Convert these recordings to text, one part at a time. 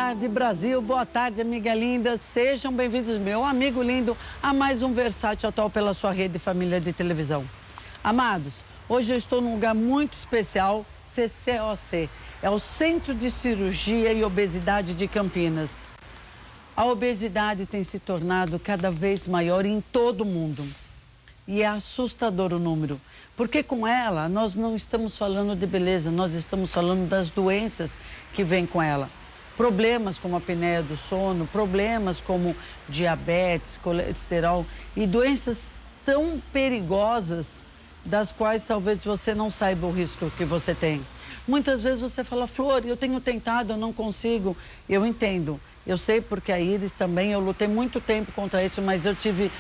tarde, Brasil. Boa tarde, amiga linda. Sejam bem-vindos, meu amigo lindo, a mais um Versátil Atual pela sua rede família de televisão. Amados, hoje eu estou num lugar muito especial, CCOC. É o Centro de Cirurgia e Obesidade de Campinas. A obesidade tem se tornado cada vez maior em todo o mundo. E é assustador o número, porque com ela nós não estamos falando de beleza, nós estamos falando das doenças que vêm com ela. Problemas como a apneia do sono, problemas como diabetes, colesterol e doenças tão perigosas das quais talvez você não saiba o risco que você tem. Muitas vezes você fala, Flor, eu tenho tentado, eu não consigo. Eu entendo, eu sei porque a Iris também, eu lutei muito tempo contra isso, mas eu tive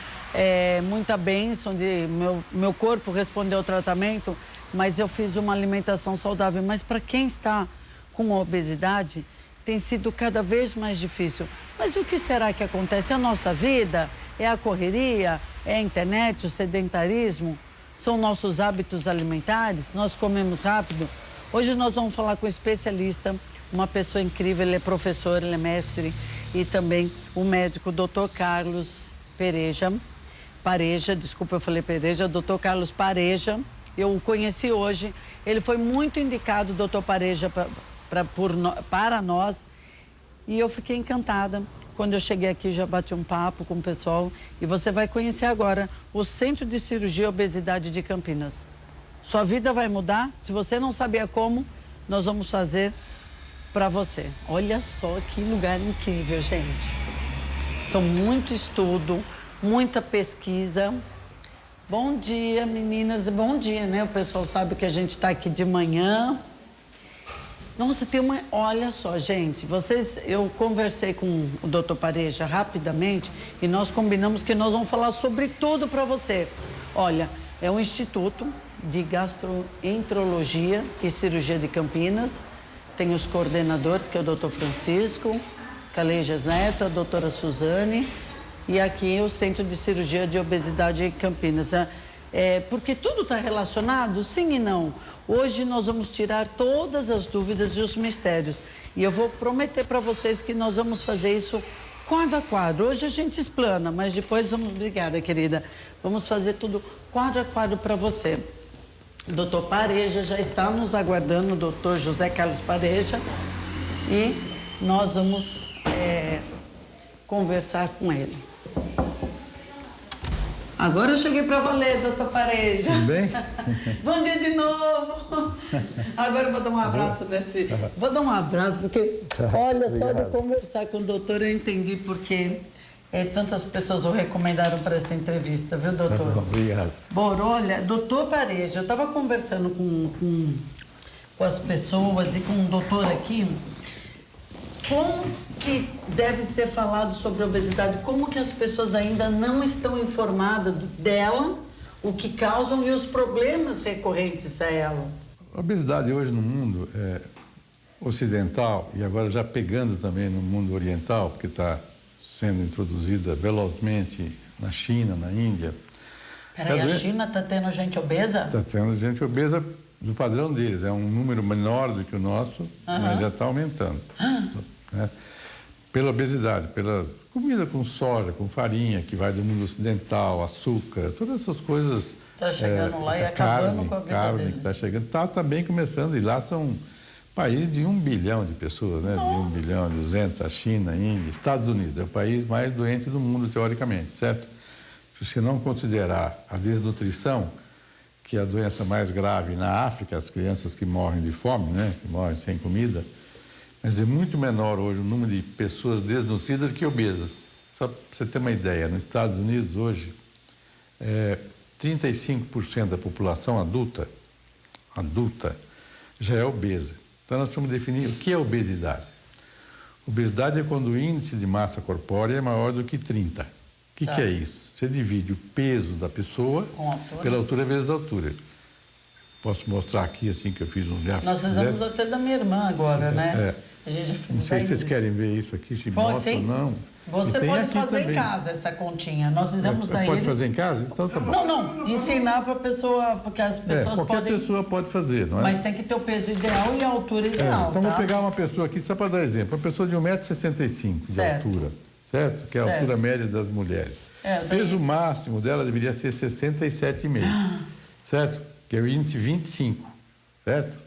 muita bênção de meu corpo respondeu ao tratamento, mas eu fiz uma alimentação saudável. Mas para quem está com obesidade, tem sido cada vez mais difícil. Mas o que será que acontece? A nossa vida? É a correria? É a internet? O sedentarismo? São nossos hábitos alimentares? Nós comemos rápido? Hoje nós vamos falar com um especialista, uma pessoa incrível, ele é professor, ele é mestre, e também o médico Dr. Carlos Pareja, desculpa, eu falei Pereja, Dr. Carlos Pareja. Eu o conheci hoje, ele foi muito indicado, Dr. Pareja, para nós, e eu fiquei encantada. Quando eu cheguei aqui, já bati um papo com o pessoal, e você vai conhecer agora o Centro de Cirurgia e Obesidade de Campinas. Sua vida vai mudar, se você não sabia como, nós vamos fazer para você. Olha só que lugar incrível, gente. São muito estudo, muita pesquisa. Bom dia, meninas, bom dia, né? O pessoal sabe que a gente está aqui de manhã. Nossa, tem uma... Olha só, gente, eu conversei com o Dr. Pareja rapidamente e nós combinamos que nós vamos falar sobre tudo para você. Olha, é um instituto de gastroenterologia e cirurgia de Campinas. Tem os coordenadores, que é o Dr. Francisco Calejas Neto, a doutora Suzane, e aqui o Centro de Cirurgia de Obesidade em Campinas. Porque tudo está relacionado? Sim e não. Hoje nós vamos tirar todas as dúvidas e os mistérios. E eu vou prometer para vocês que nós vamos fazer isso quadro a quadro. Hoje a gente explana, mas depois vamos... Obrigada, querida. Vamos fazer tudo quadro a quadro para você. O doutor Pareja já está nos aguardando, o doutor José Carlos Pareja, e nós vamos conversar com ele. Agora eu cheguei para valer, doutor Pareja. Tudo bem? Bom dia de novo. Agora eu vou dar um abraço desse... Vou dar um abraço, porque olha, só de conversar com o doutor eu entendi porque tantas pessoas o recomendaram para essa entrevista, viu, doutor? Obrigado. Bom, olha, doutor Pareja, eu estava conversando com as pessoas e com o doutor aqui. Como que deve ser falado sobre a obesidade? Como que as pessoas ainda não estão informadas dela, o que causam e os problemas recorrentes a ela? A obesidade hoje no mundo ocidental, e agora já pegando também no mundo oriental, porque está sendo introduzida velozmente na China, na Índia. Peraí, a China está tendo gente obesa? Está tendo gente obesa do padrão deles. É um número menor do que o nosso, mas já está aumentando. Né? Pela obesidade, pela comida com soja, com farinha, que vai do mundo ocidental, açúcar, todas essas coisas. Está chegando lá e acabando com a vida carne deles. Que está chegando, está também começando, e lá são países de 1 bilhão de pessoas, né? De 1 bilhão, 200, a China, a Índia, Estados Unidos, é o país mais doente do mundo, teoricamente, certo? Se você não considerar a desnutrição, que é a doença mais grave na África, as crianças que morrem de fome, né? Que morrem sem comida, mas é muito menor hoje o número de pessoas desnutridas do que obesas. Só para você ter uma ideia, nos Estados Unidos hoje, 35% da população adulta já é obesa. Então nós vamos definir o que é obesidade. Obesidade é quando o índice de massa corpórea é maior do que 30. O que é isso? Você divide o peso da pessoa pela altura vezes a altura. Posso mostrar aqui, assim, que eu fiz um gráfico. Nós fizemos até da minha irmã agora, né? A gente já fez. Não sei se vocês querem ver isso aqui, se mostra ou não. Você pode fazer também em casa essa continha. Nós fizemos daí. Pode fazer em casa? Então tá bom. Não. Ensinar para a pessoa, porque as pessoas qualquer podem... pessoa pode fazer, não é? Mas tem que ter o peso ideal e a altura ideal, então tá? vou pegar uma pessoa aqui, só para dar exemplo. Uma pessoa de 1,65 m de altura, certo? Que é a altura média das mulheres. O peso máximo dela deveria ser 67,5, certo? Que é o índice 25, certo?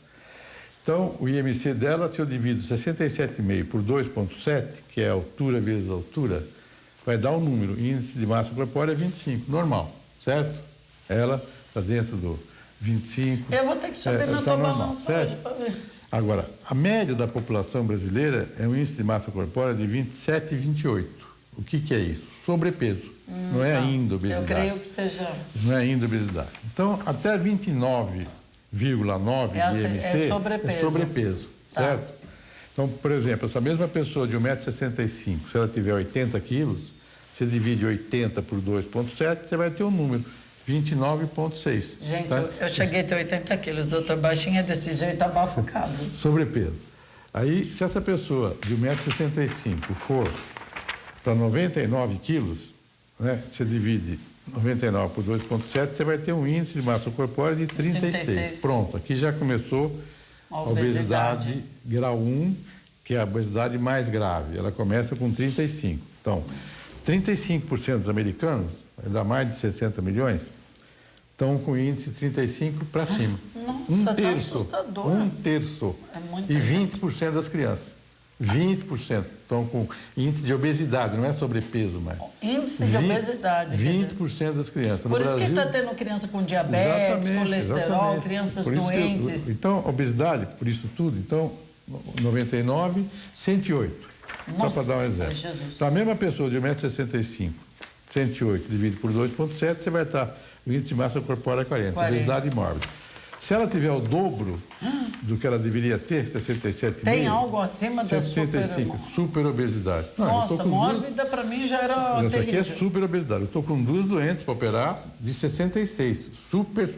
Então, o IMC dela, se eu divido 67,5 por 2,7, que é a altura vezes a altura, vai dar um número. O índice de massa corpórea é 25, normal, certo? Ela está dentro do 25. Eu vou ter que subir na tua balança hoje para ver. Agora, a média da população brasileira é um índice de massa corpórea de 27,28. O que é isso? Sobrepeso. Não é ainda obesidade. Eu creio que seja... Não é ainda obesidade. Então, até 29,9 de IMC é sobrepeso, certo? Então, por exemplo, essa mesma pessoa de 1,65 m, se ela tiver 80 quilos, você divide 80 por 2,7, você vai ter um número, 29,6. Gente, tá? eu cheguei a ter 80 quilos, doutor, baixinha desse jeito, abafocado. Sobrepeso. Aí, se essa pessoa de 1,65 m for para 99 quilos, né, você divide 99 por 2,7, você vai ter um índice de massa corpórea de 36. Pronto, aqui já começou a obesidade grau 1, que é a obesidade mais grave. Ela começa com 35. Então, 35% dos americanos, vai dar mais de 60 milhões, estão com índice 35 para cima. Nossa, um terço. É muito e 20% das crianças. 20% estão com índice de obesidade, não é sobrepeso mais. Índice de obesidade. 20% das crianças. Por isso que está tendo criança com diabetes, colesterol, crianças doentes. Então, obesidade, por isso tudo, então, 99, 108. Só para dar um exemplo. Jesus. Então, a mesma pessoa de 1,65 m, 108 dividido por 2,7, você vai estar o índice de massa corpórea 40. Obesidade mórbida. Se ela tiver o dobro do que ela deveria ter, 67,5... Tem algo acima da 75, super obesidade. Nossa, mórbida para mim já era Essa terrível. aqui é super obesidade. Eu estou com 2 doentes para operar de 66. Super.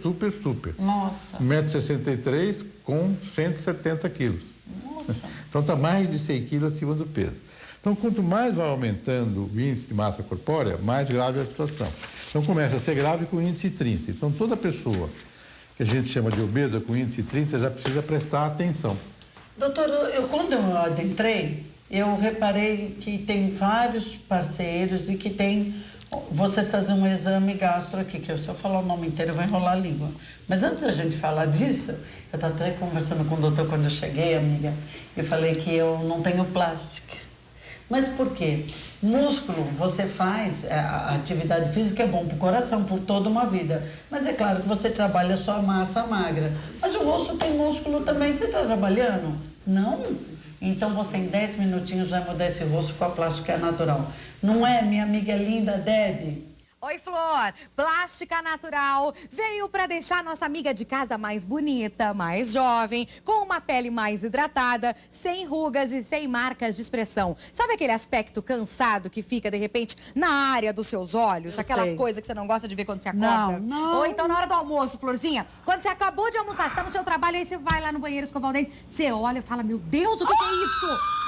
Nossa. 1,63 m com 170 quilos. Nossa. Então está mais de 100 quilos acima do peso. Então, quanto mais vai aumentando o índice de massa corpórea, mais grave é a situação. Então, começa a ser grave com índice 30. Então, toda pessoa que a gente chama de obesa com índice 30 já precisa prestar atenção. Doutor, quando eu adentrei, eu reparei que tem vários parceiros e que tem... Vocês fazem um exame gastro aqui, que se eu falar o nome inteiro, vai enrolar a língua. Mas antes da gente falar disso, eu estava até conversando com o doutor quando eu cheguei, amiga, eu falei que eu não tenho plástica. Mas por quê? Músculo, você faz, a atividade física é bom para o coração, por toda uma vida. Mas é claro que você trabalha só a massa magra. Mas o rosto tem músculo também, você está trabalhando? Não? Então você em 10 minutinhos vai mudar esse rosto com a plástica natural. Não é, minha amiga linda Debbie? Oi, Flor! Plástica Natural veio para deixar nossa amiga de casa mais bonita, mais jovem, com uma pele mais hidratada, sem rugas e sem marcas de expressão. Sabe aquele aspecto cansado que fica, de repente, na área dos seus olhos? Aquela coisa que você não gosta de ver quando você acorda? Não. Ou então na hora do almoço, Florzinha, quando você acabou de almoçar, você tá no seu trabalho, aí você vai lá no banheiro escovar o dente, você olha e fala, meu Deus, o que é isso?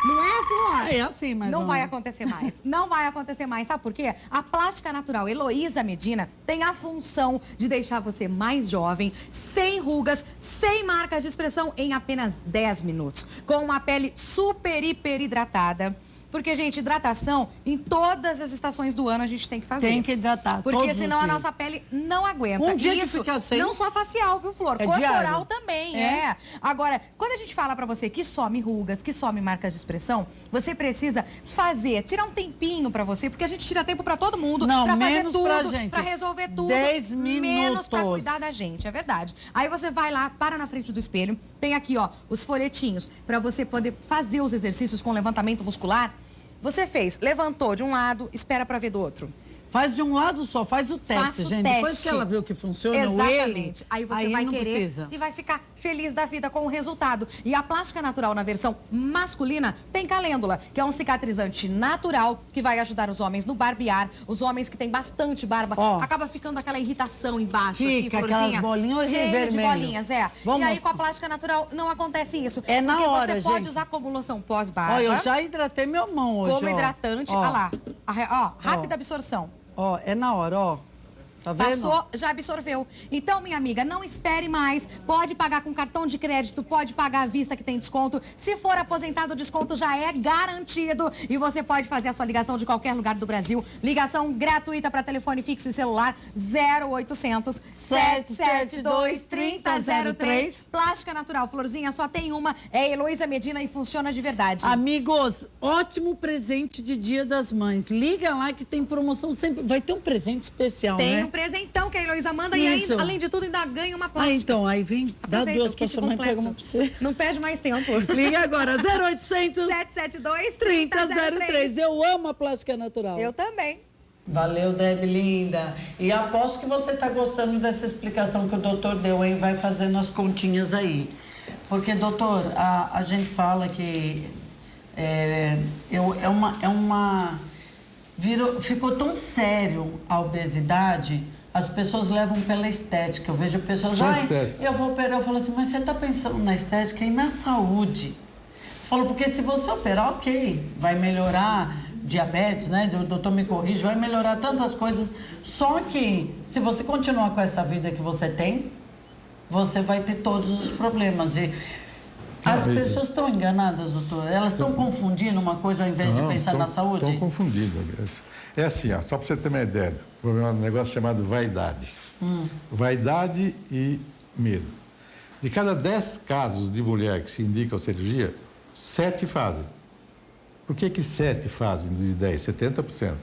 Não é, Flor? É assim, mas não vai acontecer mais. Não vai acontecer mais. Sabe por quê? A Plástica Natural Heloísa Medina tem a função de deixar você mais jovem, sem rugas, sem marcas de expressão em apenas 10 minutos. Com uma pele super, hiper hidratada. Porque, gente, hidratação em todas as estações do ano a gente tem que fazer. Tem que hidratar. Porque senão a nossa pele não aguenta. Um dia isso que fica sem... não só facial, viu, Flor? É corporal diário. também, é. Agora, quando a gente fala pra você que some rugas, que some marcas de expressão, você precisa fazer, tirar um tempinho pra você, porque a gente tira tempo pra todo mundo, não, pra fazer menos tudo, pra gente. pra resolver tudo. 10 minutos. Menos pra cuidar da gente, é verdade. Aí você vai lá, para na frente do espelho, tem aqui, ó, os folhetinhos, pra você poder fazer os exercícios com levantamento muscular. Você fez, levantou de um lado, espera pra ver do outro. Faz de um lado só, faz o teste, Faça o gente. teste. Depois que ela viu que funciona, exatamente. Aí você vai não querer precisa. e vai ficar feliz da vida com o resultado. E a plástica natural na versão masculina tem calêndula, que é um cicatrizante natural que vai ajudar os homens no barbear. Os homens que têm bastante barba, acaba ficando aquela irritação embaixo. Fica aqui, aquelas bolinhas cheia de vermelho. bolinhas, é. Vamos... E aí com a plástica natural não acontece isso. É na porque hora, você pode gente. usar como loção pós-barba. Ó, eu já hidratei minha mão hoje, como hidratante, olha lá. Ó, rápida absorção. Ó, é na hora, ó. Tá vendo? Passou, já absorveu. Então, minha amiga, não espere mais. Pode pagar com cartão de crédito, pode pagar à vista que tem desconto. Se for aposentado, o desconto já é garantido. E você pode fazer a sua ligação de qualquer lugar do Brasil. Ligação gratuita para telefone fixo e celular 0800 772 3003. Plástica natural, Florzinha, só tem uma. É Heloísa Medina e funciona de verdade. Amigos, ótimo presente de Dia das Mães. Liga lá que tem promoção sempre. Vai ter um presente especial, tem né? um presentão que a Heloísa manda e aí, além de tudo, ainda ganha uma plástica. Então, aí vem, dá Aproveita, duas pra sua mãe, pega uma pra você. Não perde mais tempo. Liga agora, 0800 772 3003. Eu amo a plástica natural. Eu também. Valeu, Deb, linda. E aposto que você tá gostando dessa explicação que o doutor deu, hein? Vai fazendo as continhas aí. Porque, doutor, a gente fala que ficou tão sério a obesidade, as pessoas levam pela estética. Eu vejo pessoas, eu vou operar, eu falo assim, mas você está pensando na estética e na saúde? Eu falo, porque se você operar, ok, vai melhorar diabetes, né? O doutor me corrige, vai melhorar tantas coisas. Só que, se você continuar com essa vida que você tem, você vai ter todos os problemas. E as pessoas estão enganadas, doutor? Elas estão confundindo uma coisa ao invés de pensar na saúde? Estão confundidas. É assim, ó, só para você ter uma ideia, um negócio chamado vaidade. Vaidade e medo. De cada 10 casos de mulher que se indicam cirurgia, 7 fazem. Por que 7 fazem de 10? 70%.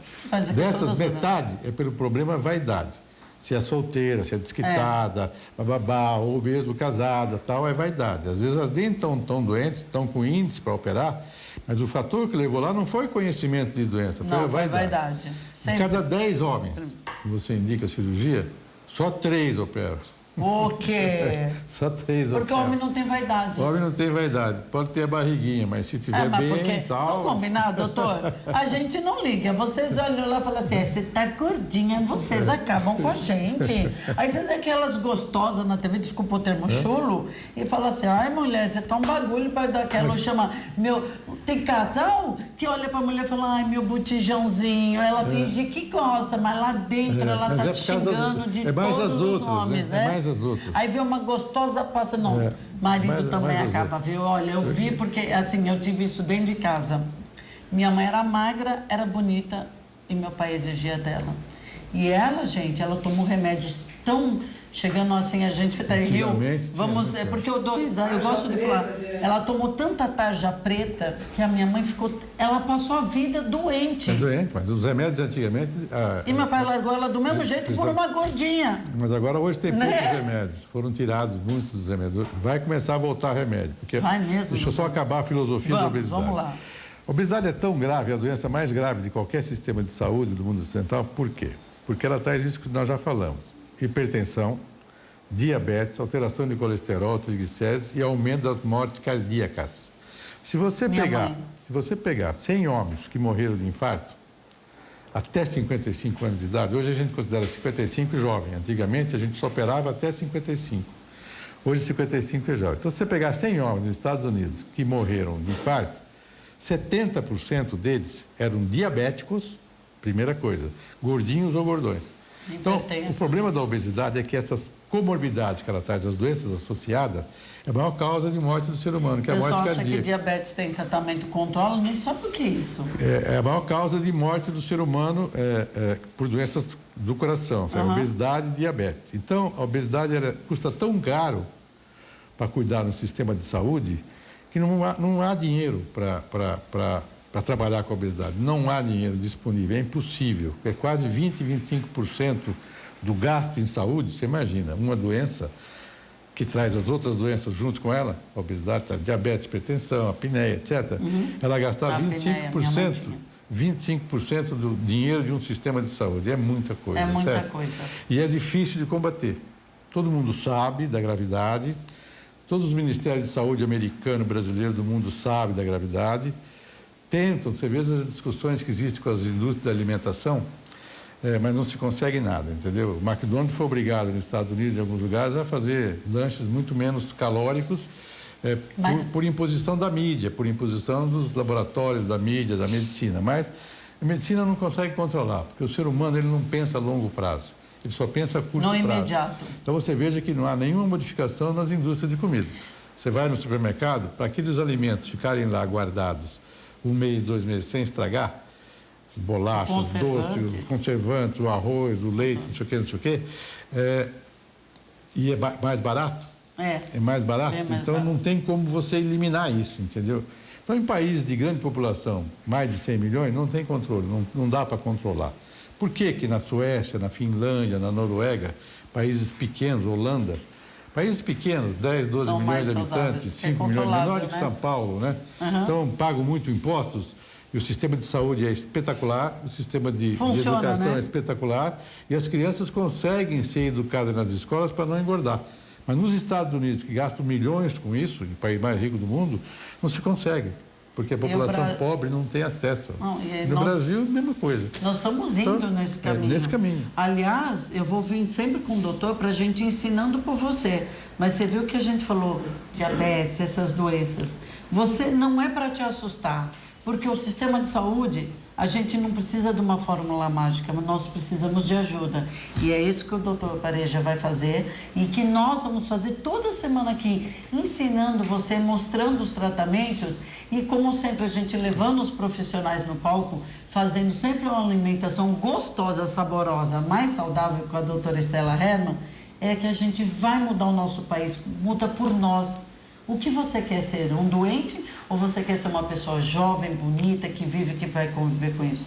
Dessas, metade é pelo problema vaidade. Se é solteira, se é desquitada, bababá, ou mesmo casada, tal, é vaidade. Às vezes elas nem estão tão doentes, estão com índice para operar, mas o fator que levou lá não foi conhecimento de doença, foi a vaidade. De cada 10 homens que você indica cirurgia, só 3 operam. O quê? Só 3 operam. Porque o homem não tem vaidade. O homem não tem vaidade. Pode ter a barriguinha, mas se tiver bem e tal... Vamos combinar, doutor? A gente não liga. Vocês olham lá e falam assim, você tá gordinha, vocês acabam com a gente. Aí vocês veem aquelas gostosas na TV, desculpa o termo, chulo, e falam assim, ai, mulher, você tá um bagulho para dar aquela... Chama, tem casal que olha pra mulher e fala, ai, meu botijãozinho. Ela finge que gosta, mas lá dentro ela tá te xingando de todos os nomes, né? As outras. Aí vê uma gostosa, passa, não. Marido também acaba, viu? Olha, eu vi porque, assim, eu tive isso dentro de casa. Minha mãe era magra, era bonita e meu pai exigia dela. E ela, gente, ela tomou remédios tão... Chegando assim, a gente que tá em Rio, vamos... É porque eu dou risada, eu gosto de falar. Ela tomou tanta tarja preta que a minha mãe ficou... Ela passou a vida doente. É doente, mas os remédios antigamente... E meu pai largou ela do mesmo jeito por uma gordinha. Mas agora hoje tem poucos remédios. Foram tirados muitos dos remédios. Vai começar a voltar remédio. Porque vai mesmo. Deixa eu só acabar a filosofia da obesidade. Vamos lá. A obesidade é tão grave, é a doença mais grave de qualquer sistema de saúde do mundo ocidental. Por quê? Porque ela traz isso que nós já falamos. Hipertensão, diabetes, alteração de colesterol, triglicéridos e aumento das mortes cardíacas. Se você pegar 100 homens que morreram de infarto até 55 anos de idade, hoje a gente considera 55 jovem. Antigamente a gente só operava até 55. Hoje 55 é jovem. Então se você pegar 100 homens nos Estados Unidos que morreram de infarto, 70% deles eram diabéticos, primeira coisa, gordinhos ou gordões. Então, o problema da obesidade é que essas comorbidades que ela traz, as doenças associadas, é a maior causa de morte do ser humano, que é a morte cardíaca. O pessoal acha que diabetes tem tratamento controle, nem sabe o que é isso. É a maior causa de morte do ser humano por doenças do coração, obesidade e diabetes. Então, a obesidade custa tão caro para cuidar no sistema de saúde que não há dinheiro para trabalhar com a obesidade. Não há dinheiro disponível, é impossível. É quase 20%, 25% do gasto em saúde. Você imagina, uma doença que traz as outras doenças junto com ela, a obesidade, a diabetes, hipertensão, apneia, etc. Ela gastar 25%. 25% do dinheiro de um sistema de saúde. É muita coisa, É muita certo? coisa. E é difícil de combater. Todo mundo sabe da gravidade, todos os ministérios de saúde americano, brasileiro do mundo sabem da gravidade, tentam, você vê as discussões que existem com as indústrias da alimentação, mas não se consegue nada, entendeu? O McDonald's foi obrigado nos Estados Unidos, em alguns lugares, a fazer lanches muito menos calóricos, por imposição da mídia, por imposição dos laboratórios, da mídia, da medicina. Mas a medicina não consegue controlar, porque o ser humano ele não pensa a longo prazo, ele só pensa a curto prazo. No imediato. Então você veja que não há nenhuma modificação nas indústrias de comida. Você vai no supermercado, para aqueles alimentos ficarem lá guardados 1 mês, 2 meses sem estragar, as bolachas, doces, conservantes, o arroz, o leite, não sei o quê, não sei o quê, e é mais barato. É mais barato? Então barato. Não tem como você eliminar isso, entendeu? Então, em países de grande população, mais de 100 milhões, não tem controle, não dá para controlar. Por que que na Suécia, na Finlândia, na Noruega, países pequenos, Holanda, países pequenos, 10, 12 São milhões de mais habitantes, saudáveis, 5 milhões, menor né? que São Paulo, né? Então, pagam muito impostos e o sistema de saúde é espetacular, o sistema de educação é espetacular e as crianças conseguem ser educadas nas escolas para não engordar. Mas nos Estados Unidos, que gastam milhões com isso, o país mais rico do mundo, não se consegue, porque a população pobre não tem acesso. No Brasil, mesma coisa. Nós estamos indo nesse caminho. Nesse caminho. Aliás, eu vou vir sempre com o doutor para a gente ensinando por você. Mas você viu que a gente falou, diabetes, essas doenças. Você não é para te assustar, porque o sistema de saúde, a gente não precisa de uma fórmula mágica, mas nós precisamos de ajuda. E é isso que o doutor Pareja vai fazer e que nós vamos fazer toda semana aqui, ensinando você, mostrando os tratamentos e, como sempre, a gente levando os profissionais no palco, fazendo sempre uma alimentação gostosa, saborosa, mais saudável com a doutora Estela Herman, é que a gente vai mudar o nosso país, muda por nós. O que você quer ser? Um doente ou você quer ser uma pessoa jovem, bonita, que vive, que vai conviver com isso?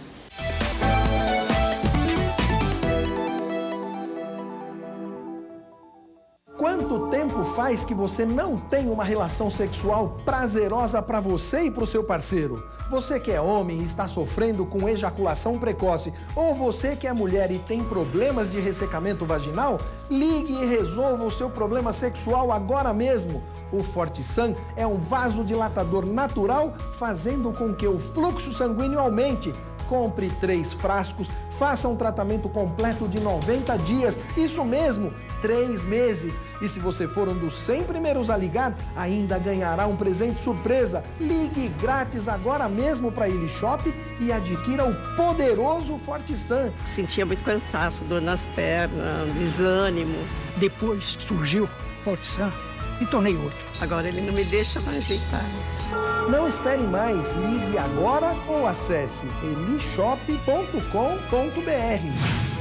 Quanto tempo faz que você não tem uma relação sexual prazerosa para você e para o seu parceiro? Você que é homem e está sofrendo com ejaculação precoce, ou você que é mulher e tem problemas de ressecamento vaginal, ligue e resolva o seu problema sexual agora mesmo. O Fortissan é um vasodilatador natural, fazendo com que o fluxo sanguíneo aumente. Compre 3 frascos, faça um tratamento completo de 90 dias, isso mesmo, 3 meses. E se você for um dos 100 primeiros a ligar, ainda ganhará um presente surpresa. Ligue grátis agora mesmo para a Ilishop e adquira o poderoso Fortissan. Sentia muito cansaço, dor nas pernas, desânimo. Depois surgiu Fortissan e tornei outro. Agora ele não me deixa mais em paz. Não espere mais, ligue agora ou acesse elishop.com.br.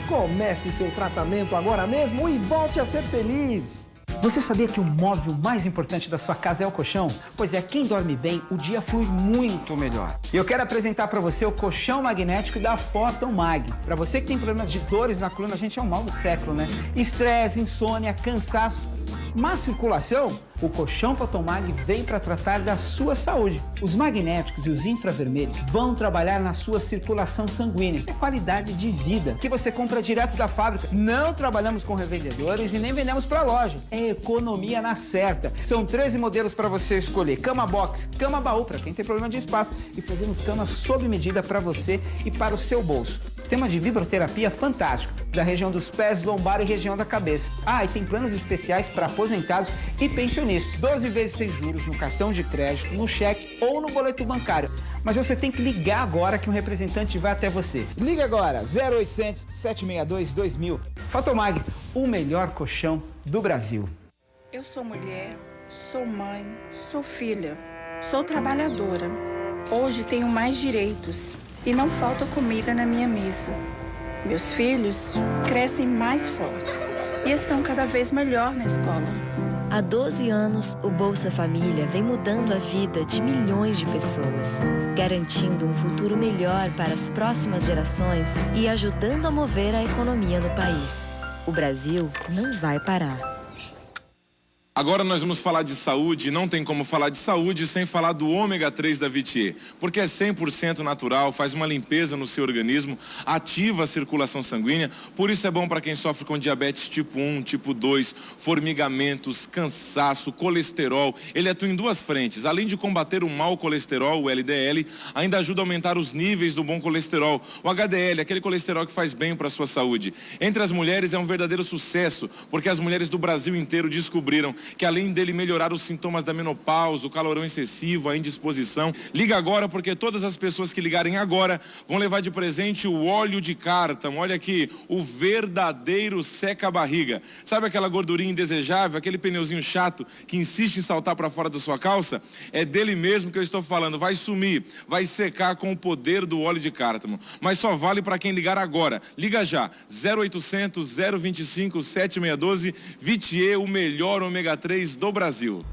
Comece seu tratamento agora mesmo e volte a ser feliz. Você sabia que o móvel mais importante da sua casa é o colchão? Pois é, quem dorme bem, o dia flui muito melhor. E eu quero apresentar para você o colchão magnético da Fotomag. Para você que tem problemas de dores na coluna, a gente é o mal do século, né? Estresse, insônia, cansaço, má circulação, o colchão Fotomag vem para tratar da sua saúde. Os magnéticos e os infravermelhos vão trabalhar na sua circulação sanguínea. É qualidade de vida que você compra direto da fábrica. Não trabalhamos com revendedores e nem vendemos para loja. É economia na certa. São 13 modelos para você escolher. Cama box, cama baú para quem tem problema de espaço e fazemos camas sob medida para você e para o seu bolso. Sistema de vibroterapia fantástico, da região dos pés, lombar e região da cabeça. E tem planos especiais para aposentados e pensionistas. 12 vezes sem juros no cartão de crédito, no cheque ou no boleto bancário. Mas você tem que ligar agora que um representante vai até você. Liga agora, 0800 762 2000. Fotomag, o melhor colchão do Brasil. Eu sou mulher, sou mãe, sou filha, sou trabalhadora. Hoje tenho mais direitos e não falta comida na minha mesa. Meus filhos crescem mais fortes e estão cada vez melhor na escola. Há 12 anos, o Bolsa Família vem mudando a vida de milhões de pessoas, garantindo um futuro melhor para as próximas gerações e ajudando a mover a economia no país. O Brasil não vai parar. Agora nós vamos falar de saúde, e não tem como falar de saúde sem falar do ômega 3 da Vitier, porque é 100% natural, faz uma limpeza no seu organismo, ativa a circulação sanguínea, por isso é bom para quem sofre com diabetes tipo 1, tipo 2, formigamentos, cansaço, colesterol. Ele atua em duas frentes, além de combater o mau colesterol, o LDL, ainda ajuda a aumentar os níveis do bom colesterol, o HDL, aquele colesterol que faz bem para a sua saúde. Entre as mulheres é um verdadeiro sucesso, porque as mulheres do Brasil inteiro descobriram que além dele melhorar os sintomas da menopausa, o calorão excessivo, a indisposição, liga agora, porque todas as pessoas que ligarem agora vão levar de presente o óleo de cártamo. Olha aqui, o verdadeiro seca-barriga. Sabe aquela gordurinha indesejável, aquele pneuzinho chato que insiste em saltar para fora da sua calça? É dele mesmo que eu estou falando. Vai sumir, vai secar com o poder do óleo de cártamo. Mas só vale para quem ligar agora. Liga já, 0800 025 7612, Vitier, o melhor ômega 3 do Brasil.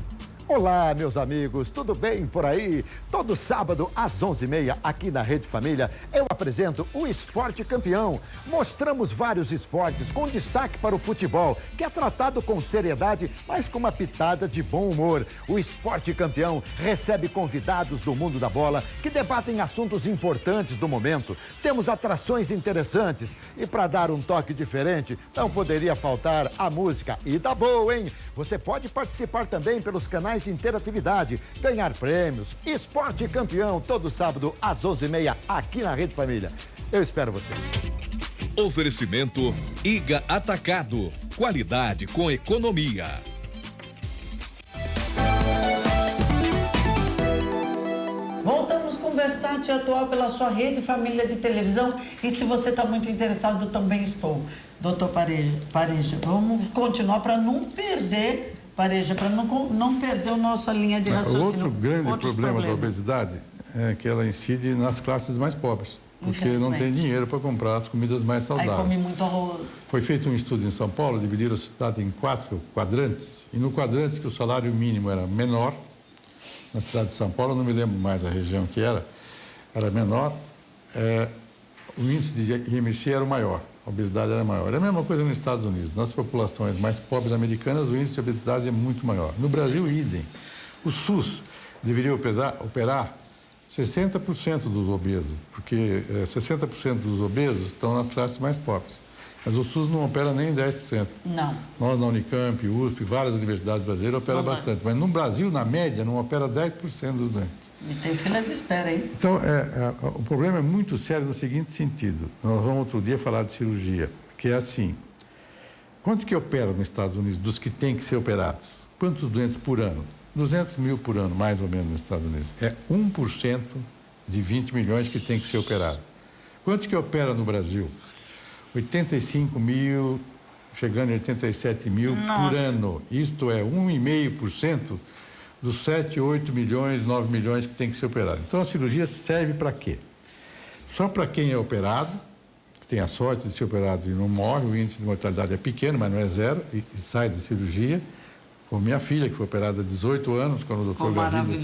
Olá, meus amigos, tudo bem por aí? Todo sábado, às 11h30, aqui na Rede Família, eu apresento o Esporte Campeão. Mostramos vários esportes com destaque para o futebol, que é tratado com seriedade, mas com uma pitada de bom humor. O Esporte Campeão recebe convidados do mundo da bola que debatem assuntos importantes do momento. Temos atrações interessantes e, para dar um toque diferente, não poderia faltar a música. E da boa, hein? Você pode participar também pelos canais de interatividade, ganhar prêmios. Esporte Campeão, todo sábado às 11h30, aqui na Rede Família. Eu espero você. Oferecimento Iga Atacado. Qualidade com economia. Voltamos com o Versátil Atual pela sua Rede Família de televisão. E se você está muito interessado, eu também estou. Doutor Pareja, vamos continuar para não perder... Pareja, para não perder a nossa linha de raciocínio. Outro grande problema da obesidade é que ela incide nas classes mais pobres, porque não tem dinheiro para comprar as comidas mais saudáveis. Aí come muito arroz. Foi feito um estudo em São Paulo, dividiram a cidade em 4 quadrantes, e no quadrante que o salário mínimo era menor, na cidade de São Paulo, eu não me lembro mais a região que era menor, o índice de IMC era o maior. A obesidade era maior. É a mesma coisa nos Estados Unidos. Nas populações mais pobres americanas, o índice de obesidade é muito maior. No Brasil, idem. O SUS deveria operar 60% dos obesos, porque 60% dos obesos estão nas classes mais pobres. Mas o SUS não opera nem 10%. Não. Nós, na Unicamp, USP, várias universidades brasileiras operam bastante. Mas no Brasil, na média, não opera 10% dos doentes. E tem fila de espera aí. Então, o problema é muito sério no seguinte sentido. Nós vamos outro dia falar de cirurgia, que é assim. Quantos que operam nos Estados Unidos, dos que têm que ser operados? Quantos doentes por ano? 200 mil por ano, mais ou menos, nos Estados Unidos. É 1% de 20 milhões que tem que ser operado. Quantos que opera no Brasil? 85 mil, chegando a 87 mil por ano. Isto é 1,5% dos 7, 8 milhões, 9 milhões que tem que ser operado. Então, a cirurgia serve para quê? Só para quem é operado, que tem a sorte de ser operado e não morre, o índice de mortalidade é pequeno, mas não é zero, e sai da cirurgia. Como minha filha, que foi operada há 18 anos, quando o doutor Garrido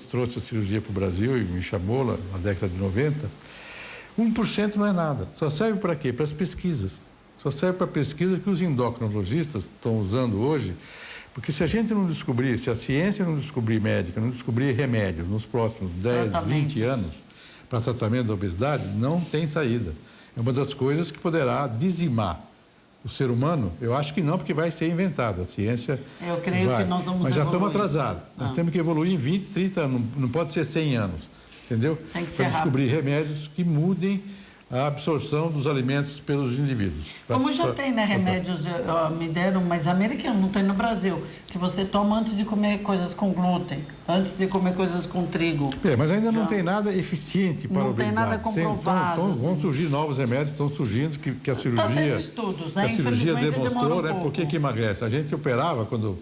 trouxe a cirurgia para o Brasil e me chamou lá na década de 90. 1% não é nada. Só serve para quê? Para as pesquisas. Só serve para a pesquisa que os endocrinologistas estão usando hoje, porque se a gente não descobrir, se a ciência não descobrir médica, não descobrir remédio nos próximos 10, 20 anos para tratamento da obesidade, não tem saída. É uma das coisas que poderá dizimar o ser humano. Eu acho que não, porque vai ser inventado. A ciência Eu creio que nós vamos Mas já estamos evoluir. atrasados. Nós temos que evoluir em 20, 30 anos. Não pode ser 100 anos. Entendeu? Tem que ser para descobrir remédios que mudem a absorção dos alimentos pelos indivíduos. Como já tem, né, remédios, me deram, mas americano, não tem no Brasil, que você toma antes de comer coisas com glúten, antes de comer coisas com trigo. Mas ainda não tem nada eficiente para a obesidade. Não tem nada comprovado. Vão surgir novos remédios, estão surgindo que a cirurgia... Está tendo estudos, né? A cirurgia Infelizmente, demonstrou, né? Por que emagrece? A gente operava quando...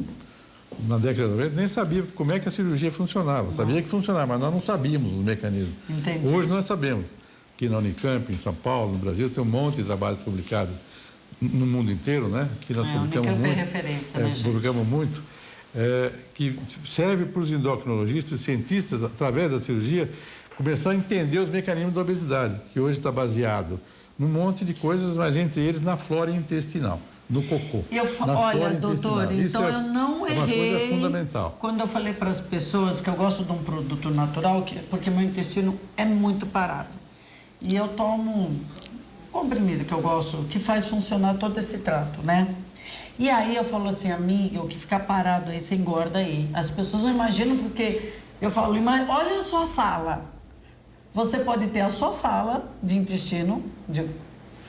Na década de 90, nem sabia como é que a cirurgia funcionava. Sabia que funcionava, mas nós não sabíamos os mecanismos. Entendi. Hoje nós sabemos. Aqui na Unicamp, em São Paulo, no Brasil, tem um monte de trabalhos publicados no mundo inteiro, né? Aqui nós publicamos Unicamp muito. É referência, né, gente? Publicamos muito. Que serve para os endocrinologistas, cientistas, através da cirurgia, começar a entender os mecanismos da obesidade, que hoje está baseado num monte de coisas, mas entre eles na flora intestinal. no cocô. Olha, doutor, então eu não errei. Uma coisa fundamental. Quando eu falei para as pessoas que eu gosto de um produto natural, porque meu intestino é muito parado. E eu tomo um comprimido que eu gosto, que faz funcionar todo esse trato, né? E aí eu falo assim, amiga, o que ficar parado aí, você engorda aí. As pessoas não imaginam porque eu falo, olha a sua sala. Você pode ter a sua sala de intestino, de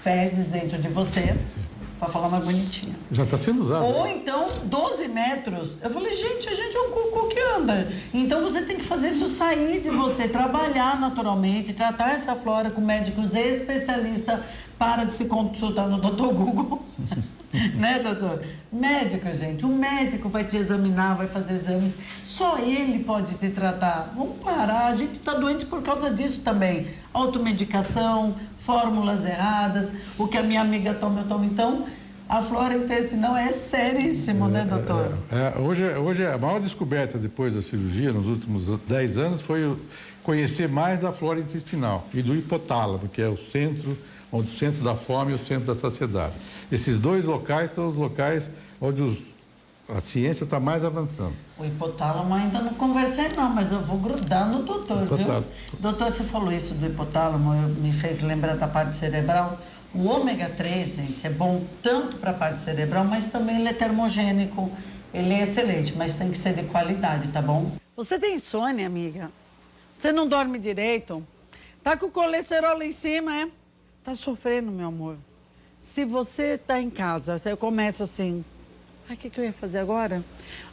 fezes dentro de você, para falar mais bonitinho. Já está sendo usado. Ou então 12 metros. Eu falei, gente, a gente é um cocô que anda. Então você tem que fazer isso sair de você, trabalhar naturalmente, tratar essa flora com médicos especialistas. Para de se consultar no Dr. Google. Né, doutor? Médico, gente. O médico vai te examinar, vai fazer exames. Só ele pode te tratar. Vamos parar. A gente está doente por causa disso também. Automedicação, fórmulas erradas. O que a minha amiga toma, eu tomo. Então, a flora intestinal é seríssimo, né, doutor? Hoje, a maior descoberta depois da cirurgia, nos últimos 10 anos, foi conhecer mais da flora intestinal e do hipotálamo, que é o centro da fome e o centro da saciedade. Esses dois locais são os locais onde a ciência está mais avançando. O hipotálamo ainda não conversei não, mas eu vou grudar no doutor, viu? Doutor, você falou isso do hipotálamo, me fez lembrar da parte cerebral. O ômega 3, gente, é bom tanto para a parte cerebral, mas também ele é termogênico, ele é excelente, mas tem que ser de qualidade, tá bom? Você tem insônia, amiga? Você não dorme direito? Tá com o colesterol lá em cima, é? Tá sofrendo, meu amor. Se você tá em casa, você começa assim, o que eu ia fazer agora?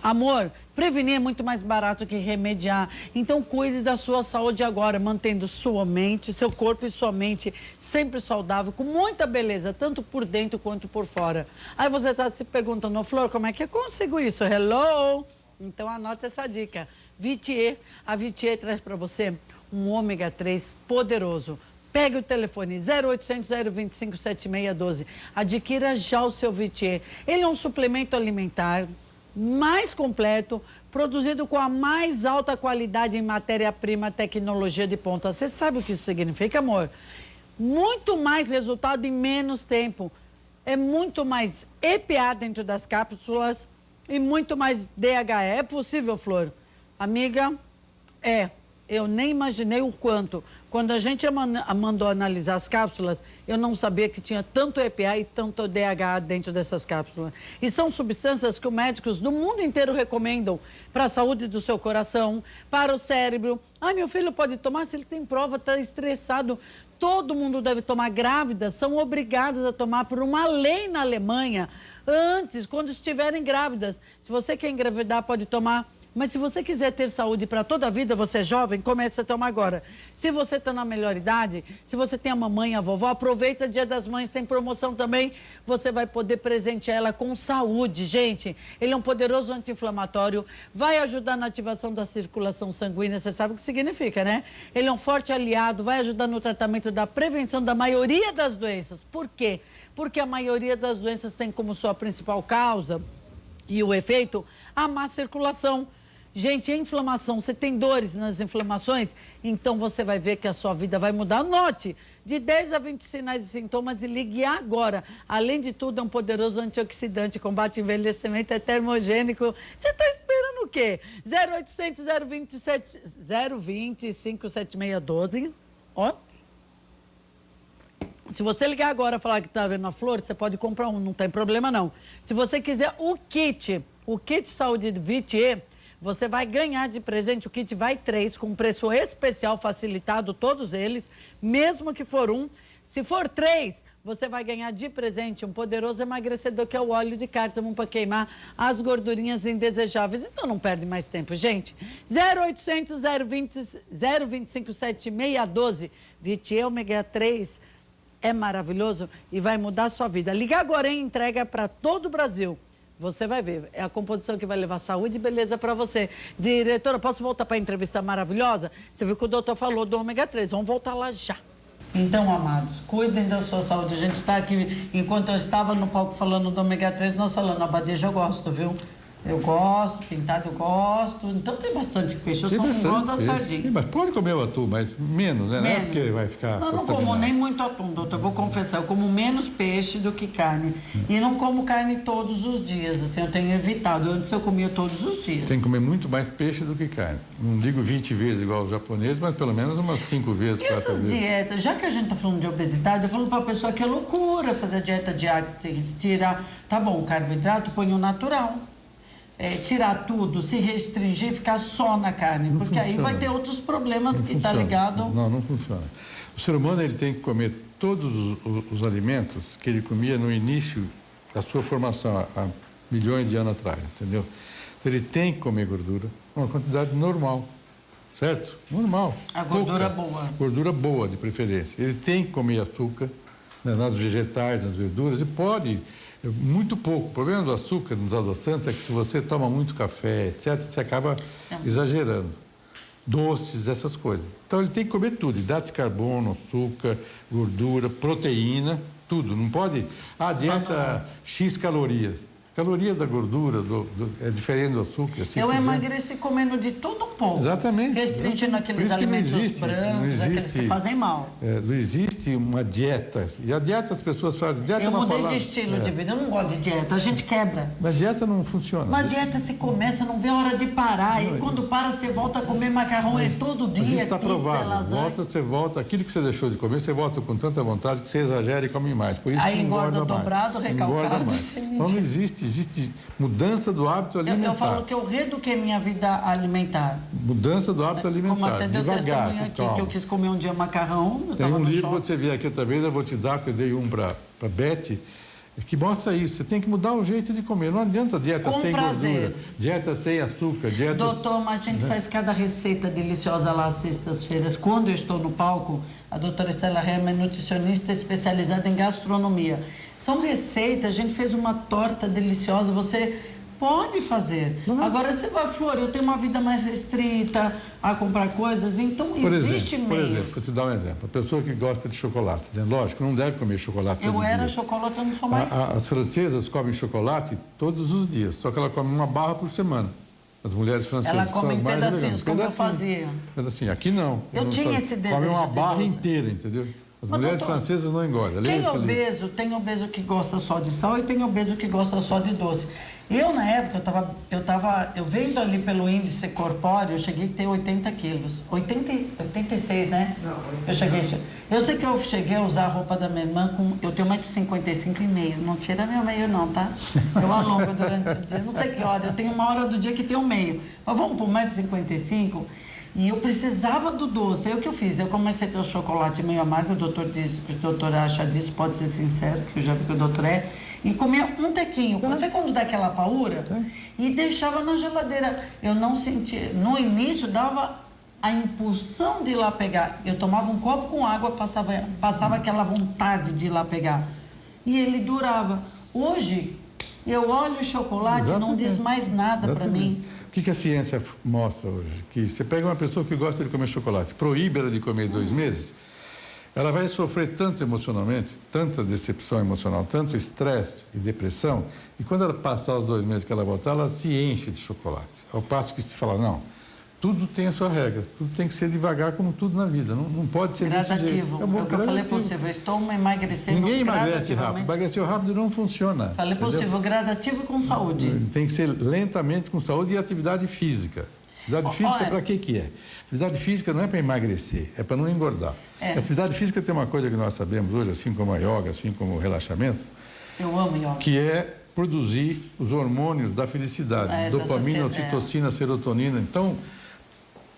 Amor, prevenir é muito mais barato que remediar. Então cuide da sua saúde agora, mantendo sua mente, seu corpo e sua mente sempre saudável, com muita beleza, tanto por dentro quanto por fora. Aí você tá se perguntando, Flor, como é que eu consigo isso? Hello? Então anota essa dica. Vitier, a Vitier traz para você um ômega 3 poderoso. Pegue o telefone 0800 025 7612. Adquira já o seu Vitier. Ele é um suplemento alimentar mais completo, produzido com a mais alta qualidade em matéria-prima, tecnologia de ponta. Você sabe o que isso significa, amor? Muito mais resultado em menos tempo. É muito mais EPA dentro das cápsulas e muito mais DHA. É possível, Flor? Amiga, eu nem imaginei o quanto. Quando a gente mandou analisar as cápsulas, eu não sabia que tinha tanto EPA e tanto DHA dentro dessas cápsulas. E são substâncias que os médicos do mundo inteiro recomendam para a saúde do seu coração, para o cérebro. Meu filho pode tomar se ele tem prova, está estressado. Todo mundo deve tomar. Grávidas são obrigadas a tomar por uma lei na Alemanha antes, quando estiverem grávidas. Se você quer engravidar, pode tomar. Mas se você quiser ter saúde para toda a vida, você é jovem, comece a tomar agora. Se você está na melhor idade, se você tem a mamãe, a vovó, aproveita Dia das Mães, tem promoção também. Você vai poder presentear ela com saúde, gente. Ele é um poderoso anti-inflamatório, vai ajudar na ativação da circulação sanguínea, você sabe o que significa, né? Ele é um forte aliado, vai ajudar no tratamento da prevenção da maioria das doenças. Por quê? Porque a maioria das doenças tem como sua principal causa e o efeito a má circulação. Gente, a inflamação, você tem dores nas inflamações, então você vai ver que a sua vida vai mudar. Note, de 10 a 20 sinais e sintomas e ligue agora. Além de tudo, é um poderoso antioxidante, combate envelhecimento, é termogênico. Você está esperando o quê? 0800 020 5712. Ó. Se você ligar agora e falar que está vendo a Flor, você pode comprar um, não tem problema não. Se você quiser o kit Saúde de Vitier, você vai ganhar de presente o kit Vai 3 com preço especial facilitado, todos eles, mesmo que for um. Se for 3, você vai ganhar de presente um poderoso emagrecedor que é o óleo de cártamo para queimar as gordurinhas indesejáveis. Então não perde mais tempo, gente. 0800 025 7612. Vitier ômega 3 é maravilhoso e vai mudar a sua vida. Liga agora e entrega para todo o Brasil. Você vai ver, é a composição que vai levar saúde e beleza para você. Diretora, posso voltar para a entrevista maravilhosa? Você viu que o doutor falou do ômega 3, vamos voltar lá já. Então, amados, cuidem da sua saúde. A gente está aqui, enquanto eu estava no palco falando do ômega 3, nós falando, Abadejo eu gosto, viu? Eu gosto, pintado eu gosto. Então tem bastante peixe. Eu só não gosto da sardinha. Sim, mas pode comer o atum, mas menos, né? Não é porque vai ficar. Não como nem muito atum, doutor. Eu vou confessar, eu como menos peixe do que carne. E não como carne todos os dias. Assim, eu tenho evitado. Antes eu comia todos os dias. Tem que comer muito mais peixe do que carne. Não digo 20 vezes igual os japoneses, mas pelo menos umas 5 vezes, 4 vezes. Essas dietas, já que a gente está falando de obesidade, eu falo para a pessoa que é loucura fazer dieta de Atkins, tirar. Tá bom, o carboidrato põe o natural. Tirar tudo, se restringir, ficar só na carne, porque aí vai ter outros problemas que está ligado. Não funciona. O ser humano ele tem que comer todos os alimentos que ele comia no início da sua formação, há milhões de anos atrás, entendeu? Então, ele tem que comer gordura, uma quantidade normal, certo? Normal. A gordura boa. Gordura boa, de preferência. Ele tem que comer açúcar, né, nas vegetais, nas verduras, e pode... Muito pouco. O problema do açúcar nos adoçantes é que se você toma muito café, etc., você acaba exagerando. Doces, essas coisas. Então ele tem que comer tudo: hidratos de carbono, açúcar, gordura, proteína, tudo. Não pode. Dieta X calorias. Caloria da gordura é diferente do açúcar. Assim, eu emagreci comendo de tudo um pouco. Exatamente. Restringindo aqueles alimentos brancos, aqueles que fazem mal. Não existe uma dieta. E a dieta as pessoas fazem. Dieta eu mudei de estilo de vida. Eu não gosto de dieta. A gente quebra. Mas dieta não funciona. Mas dieta se começa, não vê a hora de parar. E quando para, você volta a comer macarrão todo dia. Mas isso está provado. Você volta. Aquilo que você deixou de comer, você volta com tanta vontade que você exagera e come mais. Por isso aí que engorda dobrado, recalcado. Então não existe mudança do hábito alimentar. Eu falo que eu reeduquei minha vida alimentar. Mudança do hábito alimentar. Como até deu testemunho aqui, que eu quis comer um dia macarrão. Tem um livro, quando você vier aqui outra vez, eu vou te dar, que eu dei um para Beth, que mostra isso. Você tem que mudar o jeito de comer. Não adianta dieta sem gordura, dieta sem açúcar, dieta... Doutor, mas a gente faz cada receita deliciosa lá às sextas-feiras. Quando eu estou no palco, a doutora Estela Herman é nutricionista especializada em gastronomia. São receitas, a gente fez uma torta deliciosa, você pode fazer. Agora você vai, Flor, eu tenho uma vida mais restrita a comprar coisas, então existe meio. Por exemplo, vou te dar um exemplo. A pessoa que gosta de chocolate, né? Lógico, não deve comer chocolate todo dia. Chocolate, eu não sou mais. As francesas comem chocolate todos os dias, só que ela come uma barra por semana. As mulheres francesas ela come em pedacinhos, como eu fazia. Pedacinho. Aqui não. Eu tinha esse desejo. Come uma barra inteira, entendeu? As mulheres francesas não engordam. Tem obeso que gosta só de sal e tem obeso que gosta só de doce. Eu, na época, eu vendo ali pelo índice corpóreo, eu cheguei a ter 80 quilos. 86, né? Não, 80. Eu sei que eu cheguei a usar a roupa da minha irmã eu tenho 1,55 m. Não tira meu meio não, tá? Eu alongo durante o dia. Não sei que hora. Eu tenho uma hora do dia que tem um meio. Mas vamos por 1,55 m. E eu precisava do doce. Aí o que eu fiz? Eu comecei a ter o chocolate meio amargo, o doutor disse, que o doutor acha disso, pode ser sincero, que eu já vi que o doutor é, e comia um tequinho. Você quando dá aquela paura, e deixava na geladeira. Eu não sentia. No início dava a impulsão de ir lá pegar. Eu tomava um copo com água, passava aquela vontade de ir lá pegar. E ele durava. Hoje, eu olho o chocolate e não diz mais nada para mim. O que a ciência mostra hoje? Que você pega uma pessoa que gosta de comer chocolate, proíbe ela de comer 2 meses, ela vai sofrer tanto emocionalmente, tanta decepção emocional, tanto estresse e depressão, e quando ela passar os 2 meses que ela voltar, ela se enche de chocolate. Ao passo que se fala, não, tudo tem a sua regra, tudo tem que ser devagar, como tudo na vida, não pode ser gradativo. Desse jeito. É o que eu falei para você, eu estou emagrecendo. Ninguém emagrece rápido, emagrecer rápido não funciona. Falei possível, gradativo com saúde. Tem que ser lentamente com saúde e atividade física. Atividade física para que é? Atividade física não é para emagrecer, é para não engordar. Atividade física tem uma coisa que nós sabemos hoje, assim como a yoga, assim como o relaxamento. Eu amo yoga. Que é produzir os hormônios da felicidade, dopamina, ocitocina, serotonina. Então,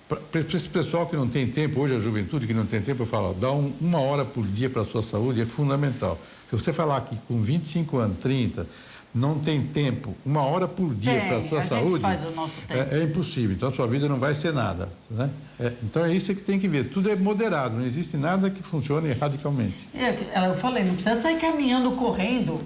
para esse pessoal que não tem tempo, hoje a juventude que não tem tempo, eu falo, dá 1 hora por dia para a sua saúde, é fundamental. Se você falar que com 25 anos, 30, não tem tempo, 1 hora por dia para a sua saúde, faz o nosso tempo. É impossível. Então a sua vida não vai ser nada, né? Então é isso que tem que ver. Tudo é moderado, não existe nada que funcione radicalmente. Eu falei, não precisa sair caminhando, correndo.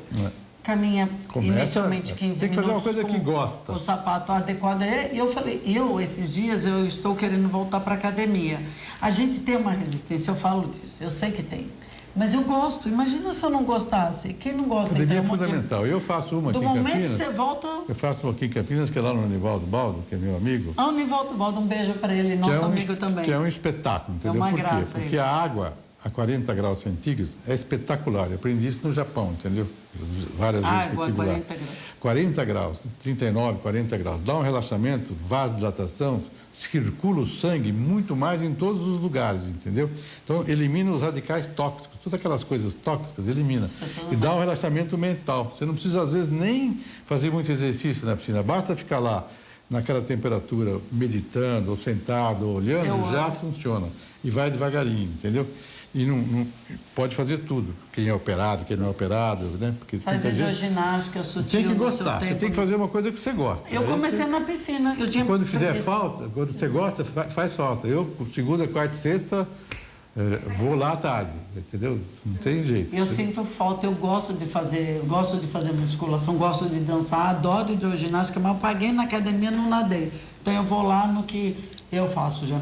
Caminha inicialmente 15 minutos. Tem que fazer uma coisa que gosta. O sapato adequado. E eu falei, esses dias eu estou querendo voltar para a academia. A gente tem uma resistência, eu falo disso, eu sei que tem. Mas eu gosto. Imagina se eu não gostasse. Quem não gosta? Academia então, é fundamental. Eu faço uma aqui em Campinas. Do momento que você volta... Eu faço uma aqui em Campinas, que é lá no Nivaldo Baldo, que é meu amigo. Ah, o Nivaldo Baldo, um beijo para ele, nosso amigo também. Que é um espetáculo, entendeu? É uma Por quê? graça. Porque a água a 40 graus centígrados é espetacular. Eu aprendi isso no Japão, entendeu? Várias vezes que eu estive lá. 40 graus. 40 graus, 39, 40 graus. Dá um relaxamento, vasodilatação, circula o sangue muito mais em todos os lugares, entendeu? Então, elimina os radicais tóxicos, todas aquelas coisas tóxicas, elimina. E dá um relaxamento mental. Você não precisa, às vezes, nem fazer muito exercício na piscina. Basta ficar lá, naquela temperatura, meditando, ou sentado, ou olhando, já funciona. E vai devagarinho, entendeu? E não pode fazer tudo. Quem é operado, quem não é operado, né? Porque fazer hidroginástica sutil. Tem que gostar. Você tem que fazer uma coisa que você gosta. Eu comecei na piscina. Quando fizer falta, quando você gosta, faz falta. Eu, segunda, quarta e sexta, vou lá à tarde, entendeu? Não tem jeito. Eu sinto falta. Eu gosto de fazer musculação, gosto de dançar, adoro hidroginástica, mas eu paguei na academia, não nadei. Então eu vou lá no que eu faço já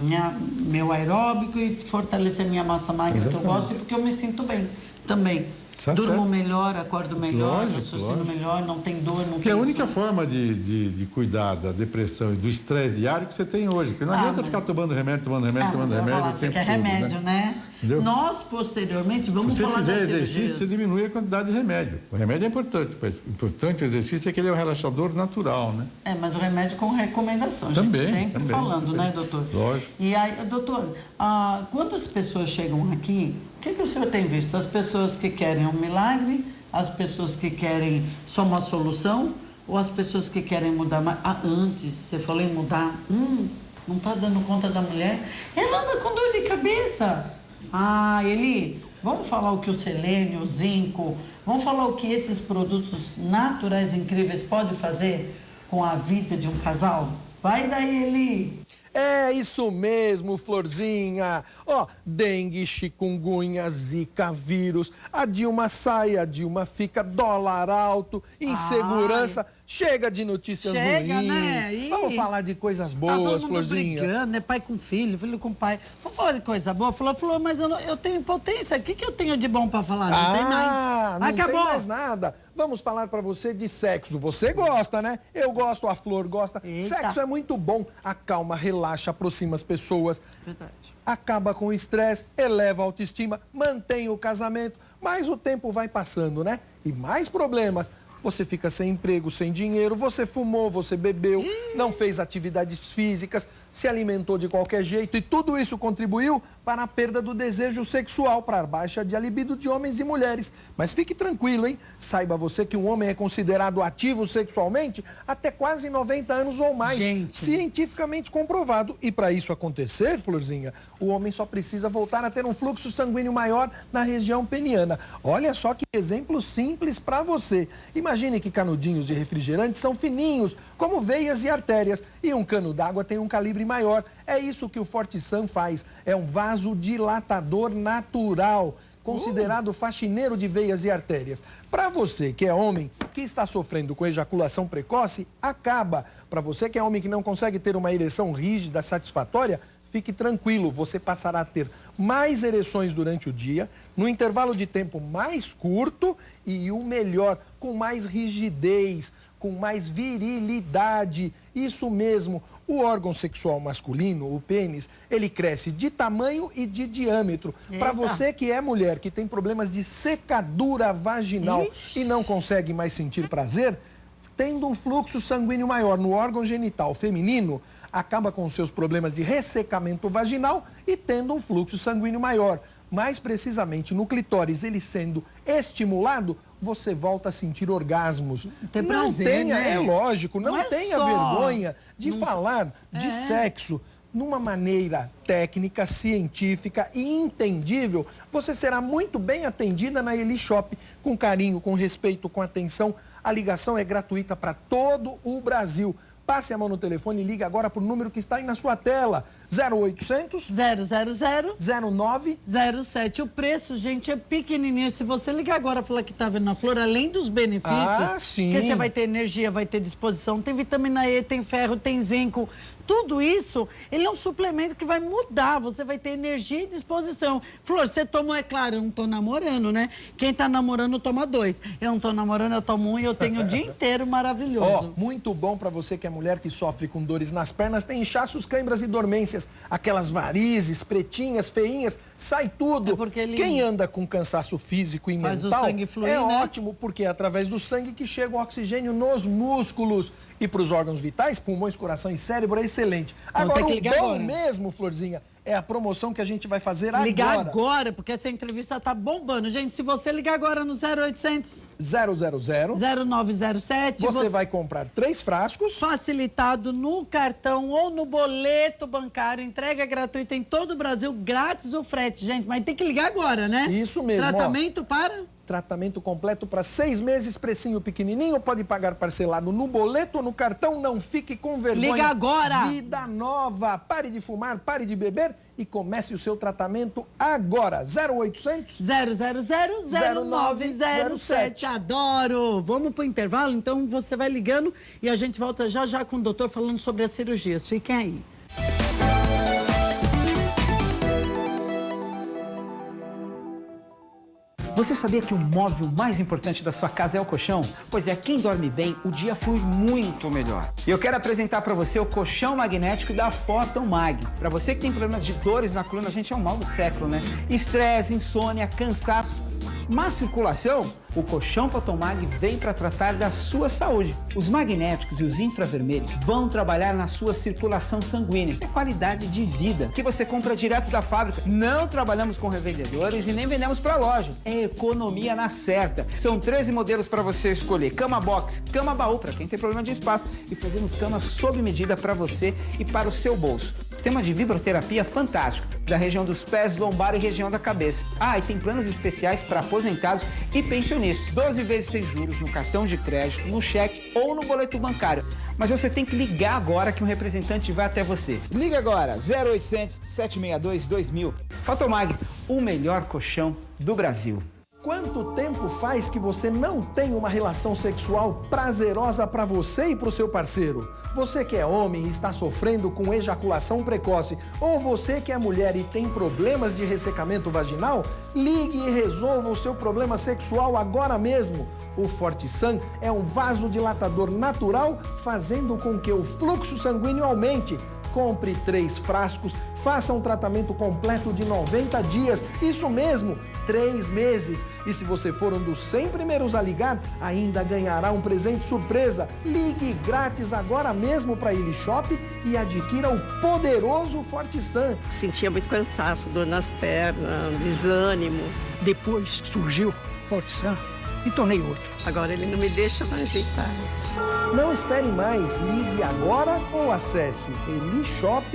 meu aeróbico e fortalecer a minha massa magra, que eu gosto, porque eu me sinto bem também. Durmo melhor, acordo melhor, raciocínio melhor, não tem dor, não tem... é a única forma de cuidar da depressão e do estresse diário que você tem hoje. Porque não adianta ficar tomando remédio. Você quer remédio, né? Entendeu? Nós, posteriormente, vamos falar das cirurgias. Se você fizer exercício, você diminui a quantidade de remédio. O remédio é importante, mas o importante o exercício é que ele é um relaxador natural, né? Mas o remédio com recomendação, também, gente, sempre falando, né, doutor? Lógico. E aí, doutor, quando as pessoas chegam aqui, o que o senhor tem visto? As pessoas que querem um milagre, as pessoas que querem só uma solução, ou as pessoas que querem mudar mais? Antes, você falou em mudar, não está dando conta da mulher, ela anda com dor de cabeça. Eli, vamos falar o que o selênio, o zinco, vamos falar o que esses produtos naturais incríveis podem fazer com a vida de um casal? Vai daí, Eli. É isso mesmo, Florzinha. Dengue, chikungunya, zika, vírus. A Dilma sai, a Dilma fica, dólar alto, insegurança. Chega de notícias ruins. Né? Vamos falar de coisas boas, todo mundo Florzinha. Brigando, né? Pai com filho, filho com pai. Vamos falar de coisa boa? Falou, mas eu tenho impotência. O que eu tenho de bom para falar? Não tem mais. Não Acabou. Tem mais nada. Vamos falar para você de sexo. Você gosta, né? Eu gosto, a Flor gosta. Eita. Sexo é muito bom. Acalma, relaxa, aproxima as pessoas. Verdade. Acaba com o estresse, eleva a autoestima, mantém o casamento. Mas o tempo vai passando, né? E mais problemas. Você fica sem emprego, sem dinheiro, você fumou, você bebeu, não fez atividades físicas, se alimentou de qualquer jeito e tudo isso contribuiu para a perda do desejo sexual, para a baixa de libido de homens e mulheres. Mas fique tranquilo, hein? Saiba você que um homem é considerado ativo sexualmente até quase 90 anos ou mais, cientificamente comprovado. E para isso acontecer, Florzinha, o homem só precisa voltar a ter um fluxo sanguíneo maior na região peniana. Olha só que exemplo simples para você. Imagine que canudinhos de refrigerante são fininhos, como veias e artérias, e um cano d'água tem um calibre maior. É isso que o Fortisam faz. É um vasodilatador natural, considerado faxineiro de veias e artérias. Para você que é homem, que está sofrendo com ejaculação precoce, acaba. Para você que é homem que não consegue ter uma ereção rígida, satisfatória, fique tranquilo, você passará a ter mais ereções durante o dia, no intervalo de tempo mais curto e o melhor, com mais rigidez, com mais virilidade. Isso mesmo, o órgão sexual masculino, o pênis, ele cresce de tamanho e de diâmetro. Para você que é mulher, que tem problemas de secadura vaginal e não consegue mais sentir prazer, tendo um fluxo sanguíneo maior no órgão genital feminino, acaba com os seus problemas de ressecamento vaginal e tendo um fluxo sanguíneo maior. Mais precisamente no clitóris, ele sendo estimulado, você volta a sentir orgasmos. Tem prazer, né? É lógico, não tenha vergonha de falar de sexo numa maneira técnica, científica e entendível. Você será muito bem atendida na Eli Shop, com carinho, com respeito, com atenção. A ligação é gratuita para todo o Brasil. Passe a mão no telefone e ligue agora para o número que está aí na sua tela. 0800 000 09 07. O preço, gente, é pequenininho. Se você ligar agora e falar que tá vendo na Flor, além dos benefícios, sim. que você vai ter energia, vai ter disposição, tem vitamina E, tem ferro, tem zinco. Tudo isso, ele é um suplemento que vai mudar. Você vai ter energia e disposição. Flor, você tomou, é claro, eu não tô namorando, né? Quem tá namorando toma 2. Eu não tô namorando, eu tomo 1 e eu tenho o dia inteiro maravilhoso. Muito bom pra você que é mulher que sofre com dores nas pernas, tem inchaços, câimbras e dormências, aquelas varizes, pretinhas, feinhas, sai tudo. É porque ele... Quem anda com cansaço físico e faz mental o sangue fluir, é né? ótimo, porque é através do sangue que chega o oxigênio nos músculos. E para os órgãos vitais, pulmões, coração e cérebro, é excelente. Agora, o bom mesmo, Florzinha, é a promoção que a gente vai fazer agora. Ligar agora, porque essa entrevista tá bombando. Gente, se você ligar agora no 0800 000 0907, você vai comprar 3 frascos. Facilitado no cartão ou no boleto bancário. Entrega gratuita em todo o Brasil, grátis o frete, gente. Mas tem que ligar agora, né? Isso mesmo. Tratamento para... Tratamento completo para 6 meses, precinho pequenininho, pode pagar parcelado no boleto ou no cartão, não fique com vergonha. Liga agora! Vida nova, pare de fumar, pare de beber e comece o seu tratamento agora. 0800 000 0907. Adoro! Vamos pro intervalo? Então você vai ligando e a gente volta já já com o doutor falando sobre as cirurgias. Fiquem aí. Você sabia que o móvel mais importante da sua casa é o colchão? Pois é, quem dorme bem, o dia flui muito melhor. E eu quero apresentar para você o colchão magnético da Photon Mag. Para você que tem problemas de dores na coluna, a gente é o mal do século, né? Estresse, insônia, cansaço, má circulação, o colchão Photon Mag vem para tratar da sua saúde. Os magnéticos e os infravermelhos vão trabalhar na sua circulação sanguínea. É qualidade de vida que você compra direto da fábrica. Não trabalhamos com revendedores e nem vendemos para loja. É economia na certa. São 13 modelos para você escolher. Cama box, cama baú para quem tem problema de espaço e fazemos camas sob medida para você e para o seu bolso. Sistema de vibroterapia fantástico, da região dos pés, lombar e região da cabeça. Ah, e tem planos especiais para aposentados e pensionistas. 12 vezes sem juros no cartão de crédito, no cheque ou no boleto bancário. Mas você tem que ligar agora que um representante vai até você. Liga agora, 0800 762 2000. Photon Mag, o melhor colchão do Brasil. Quanto tempo faz que você não tem uma relação sexual prazerosa para você e para o seu parceiro? Você que é homem e está sofrendo com ejaculação precoce, ou você que é mulher e tem problemas de ressecamento vaginal, ligue e resolva o seu problema sexual agora mesmo. O ForteSan é um vasodilatador natural, fazendo com que o fluxo sanguíneo aumente. Compre 3 frascos, faça um tratamento completo de 90 dias, isso mesmo, 3 meses. E se você for um dos 100 primeiros a ligar, ainda ganhará um presente surpresa. Ligue grátis agora mesmo para a Ilishop e adquira o poderoso ForteSan. Sentia muito cansaço, dor nas pernas, desânimo. Depois surgiu ForteSan e tornei outro. Agora ele não me deixa mais em paz. Não espere mais, ligue agora ou acesse elishop.com.br.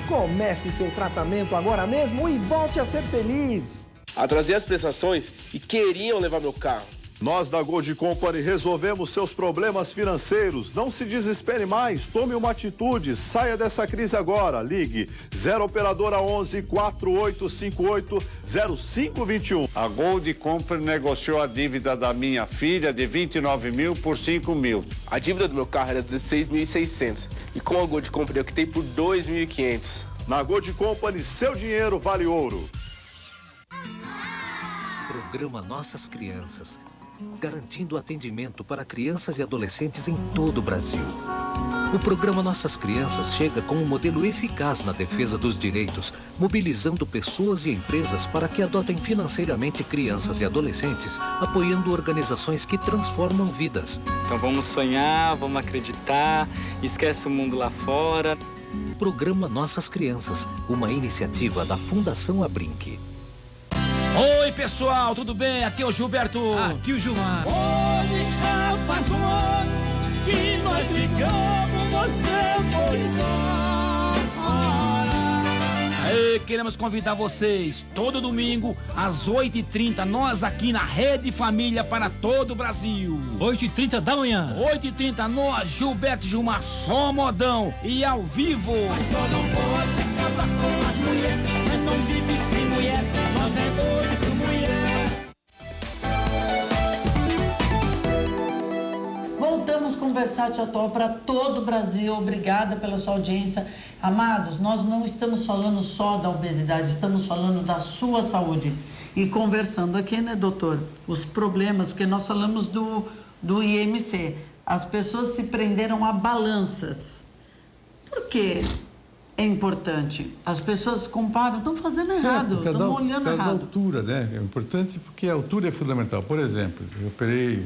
Comece seu tratamento agora mesmo e volte a ser feliz. Atrasei as prestações e queriam levar meu carro. Nós da Gold Company resolvemos seus problemas financeiros. Não se desespere mais, tome uma atitude, saia dessa crise agora. Ligue 0 operadora 11 4858 0521. A Gold Company negociou a dívida da minha filha de 29 mil por 5 mil. A dívida do meu carro era 16.600 e com a Gold Company eu quitei por 2.500. Na Gold Company, seu dinheiro vale ouro. Programa Nossas Crianças, garantindo atendimento para crianças e adolescentes em todo o Brasil. O programa Nossas Crianças chega com um modelo eficaz na defesa dos direitos, mobilizando pessoas e empresas para que adotem financeiramente crianças e adolescentes, apoiando organizações que transformam vidas. Então vamos sonhar, vamos acreditar, esquece o mundo lá fora. Programa Nossas Crianças, uma iniciativa da Fundação Abrinq. Oi, pessoal, tudo bem? Aqui é o Gilberto. Aqui o Gilmar. Hoje já faz um ano que nós brigamos, você foi embora. Aê, queremos convidar vocês, todo domingo, às 8h30, nós aqui na Rede Família para todo o Brasil. 8h30 da manhã. 8h30, nós, Gilberto e Gilmar, só modão e ao vivo. Mas só não pode acabar com as mulheres, mas não vive sem mulher, nós é doido por mulher. Voltamos com o Versátil Atual para todo o Brasil. Obrigada pela sua audiência. Amados, nós não estamos falando só da obesidade, estamos falando da sua saúde. E conversando aqui, né, doutor, os problemas, porque nós falamos do IMC. As pessoas se prenderam a balanças. Por quê? É importante. As pessoas comparam, estão fazendo errado, estão olhando errado. A altura, né? É importante porque a altura é fundamental. Por exemplo, eu operei